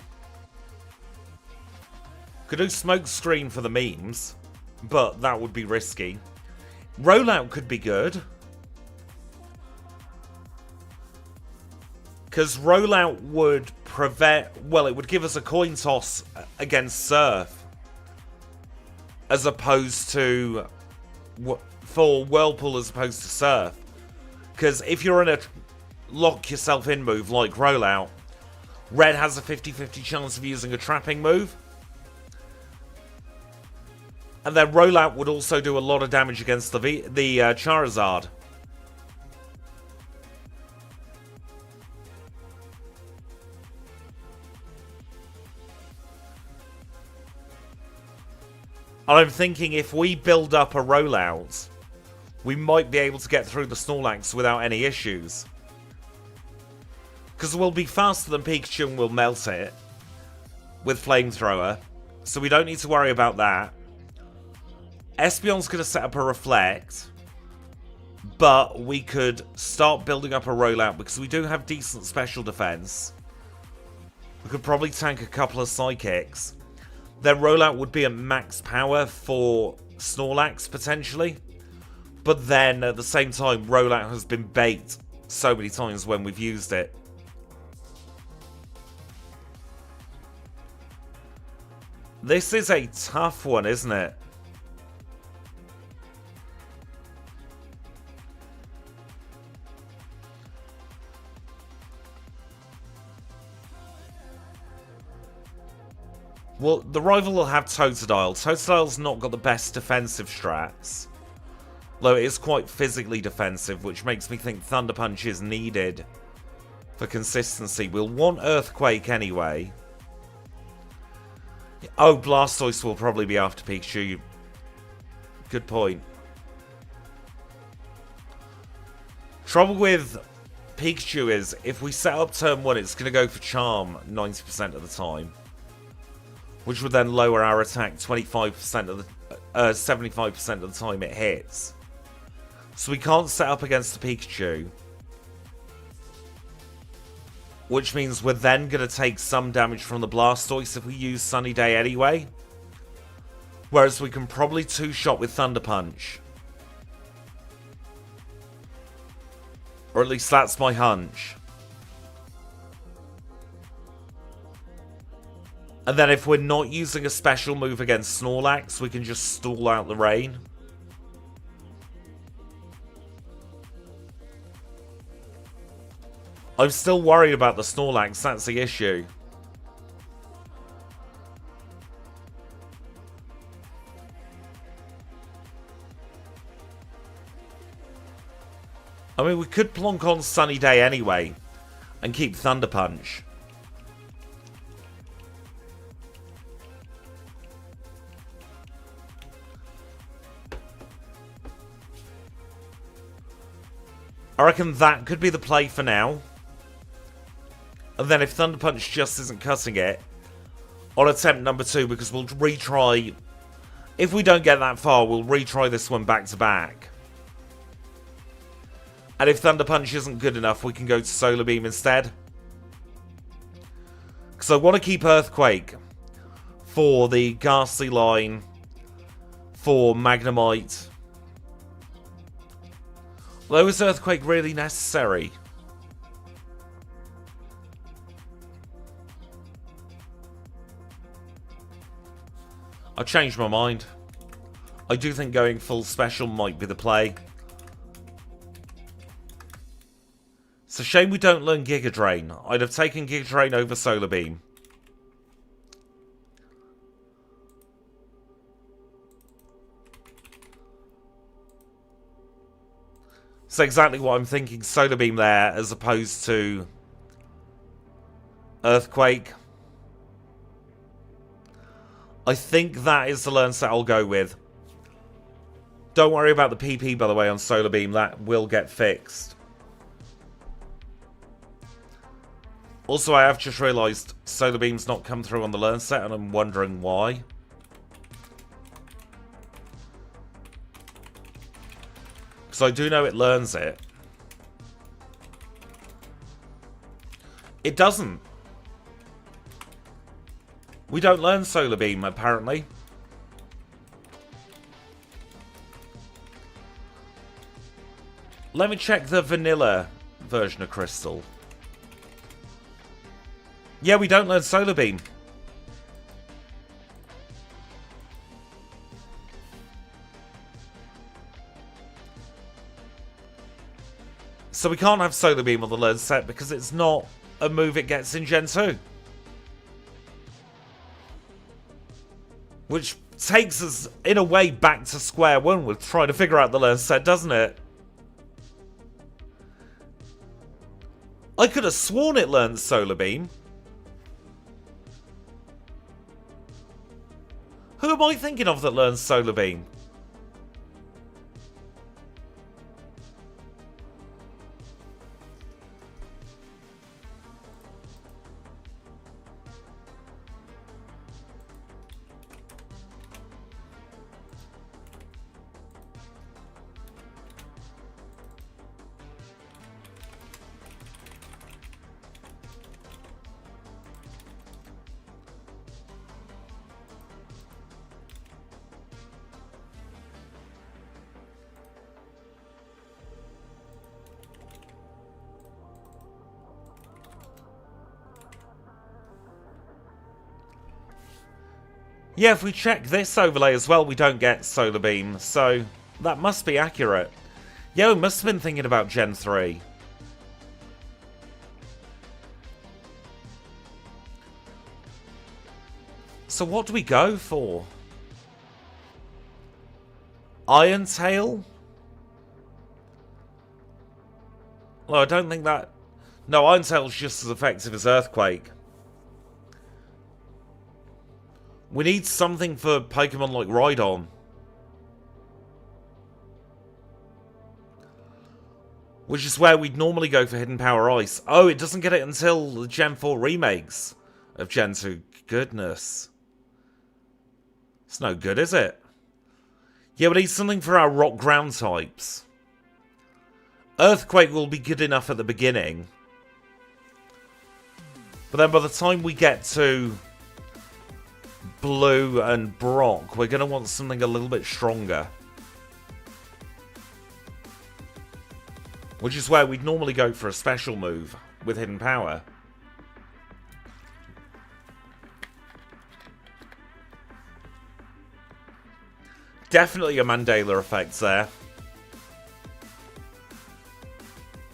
Could do Smoke Screen for the memes, but that would be risky. Rollout could be good. Because Rollout would prevent... Well, it would give us a coin toss against Surf. As opposed to... For Whirlpool as opposed to Surf. Because if you're in a lock yourself in move like Rollout, Red has a 50-50 chance of using a trapping move. And then Rollout would also do a lot of damage against the Charizard. And I'm thinking if we build up a Rollout, we might be able to get through the Snorlax without any issues. Because we'll be faster than Pikachu and we'll melt it with Flamethrower. So we don't need to worry about that. Espeon's going to set up a Reflect, but we could start building up a Rollout because we do have decent special defense. We could probably tank a couple of Psychics. Then Rollout would be at max power for Snorlax, potentially. But then, at the same time, Rollout has been baked so many times when we've used it. This is a tough one, isn't it? Well, the rival will have Totodile. Totodile's not got the best defensive strats. Though it is quite physically defensive, which makes me think Thunder Punch is needed for consistency. We'll want Earthquake anyway. Oh, Blastoise will probably be after Pikachu. Good point. Trouble with Pikachu is, if we set up turn 1, it's going to go for Charm 90% of the time. Which would then lower our attack 25% of the 75% of the time it hits. So we can't set up against the Pikachu. Which means we're then going to take some damage from the Blastoise if we use Sunny Day anyway. Whereas we can probably two-shot with Thunder Punch. Or at least that's my hunch. And then if we're not using a special move against Snorlax, we can just stall out the rain. I'm still worried about the Snorlax, that's the issue. I mean, we could plonk on Sunny Day anyway, and keep Thunder Punch. I reckon that could be the play for now. And then if Thunder Punch just isn't cutting it, on attempt number 2, because we'll retry... If we don't get that far, we'll retry this one back to back. And if Thunder Punch isn't good enough, we can go to Solar Beam instead. Because I want to keep Earthquake for the Ghastly line, for Magnemite. Although, is Earthquake really necessary? I changed my mind. I do think going full special might be the play. It's a shame we don't learn Giga Drain. I'd have taken Giga Drain over Solar Beam. It's exactly what I'm thinking. Solar Beam there as opposed to Earthquake. I think that is the learn set I'll go with. Don't worry about the PP, by the way, on Solar Beam. That will get fixed. Also, I have just realised Solar Beam's not come through on the learn set, and I'm wondering why. Because I do know it learns it. It doesn't. We don't learn Solar Beam, apparently. Let me check the vanilla version of Crystal. Yeah, we don't learn Solar Beam. So we can't have Solar Beam on the learn set because it's not a move it gets in Gen 2. Which takes us, in a way, back to square one with trying to figure out the learn set, doesn't it? I could have sworn it learned Solar Beam. Who am I thinking of that learns Solar Beam? Yeah, if we check this overlay as well, we don't get Solar Beam, so that must be accurate. Yeah, we must have been thinking about Gen 3. So what do we go for? Iron Tail? Well, I don't think that... No, Iron Tail's just as effective as Earthquake. We need something for Pokemon like Rhydon. Which is where we'd normally go for Hidden Power Ice. Oh, it doesn't get it until the Gen 4 remakes of Gen 2. Goodness. It's no good, is it? Yeah, we need something for our Rock Ground types. Earthquake will be good enough at the beginning. But then by the time we get to Blue and Brock, we're going to want something a little bit stronger. Which is where we'd normally go for a special move with Hidden Power. Definitely a Mandela effect there.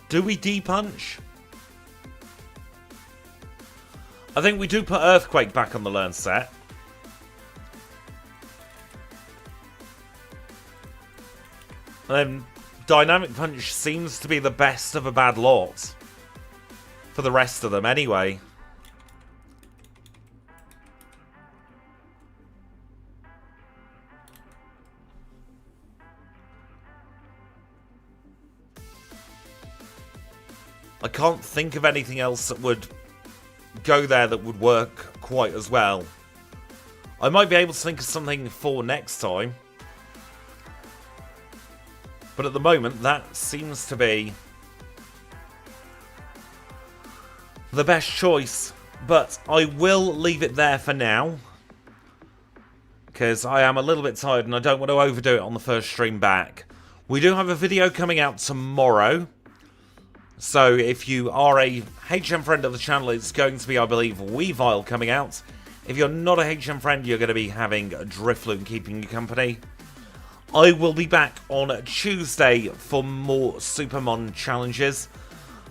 Do we D-punch? I think we do put Earthquake back on the learn set. And then Dynamic Punch seems to be the best of a bad lot. For the rest of them, anyway. I can't think of anything else that would go there that would work quite as well. I might be able to think of something for next time. But at the moment, that seems to be the best choice. But I will leave it there for now. Because I am a little bit tired and I don't want to overdo it on the first stream back. We do have a video coming out tomorrow. So if you are a HM friend of the channel, it's going to be, I believe, Weavile coming out. If you're not a HM friend, you're going to be having Drifloon keeping you company. I will be back on Tuesday for more Supermon challenges.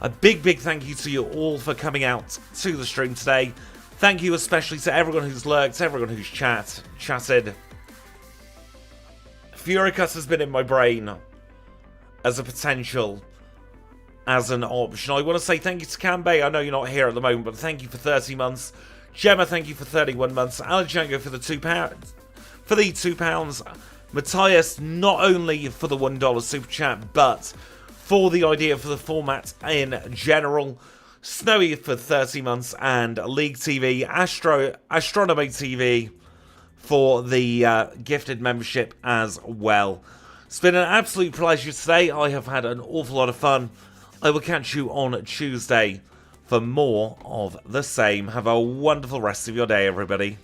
A big thank you to you all for coming out to the stream today. Thank you especially to everyone who's lurked, everyone who's chatted. Furicus has been in my brain as a potential, as an option. I want to say thank you to Kanbei. I know you're not here at the moment, but thank you for 30 months. Gemma, thank you for 31 months. Alejandro for the £2. Matthias, not only for the $1 super chat, but for the idea for the format in general. Snowy for 30 months, and League TV, Astronomy TV for the gifted membership as well. It's been an absolute pleasure today. I have had an awful lot of fun. I will catch you on Tuesday for more of the same. Have a wonderful rest of your day, everybody.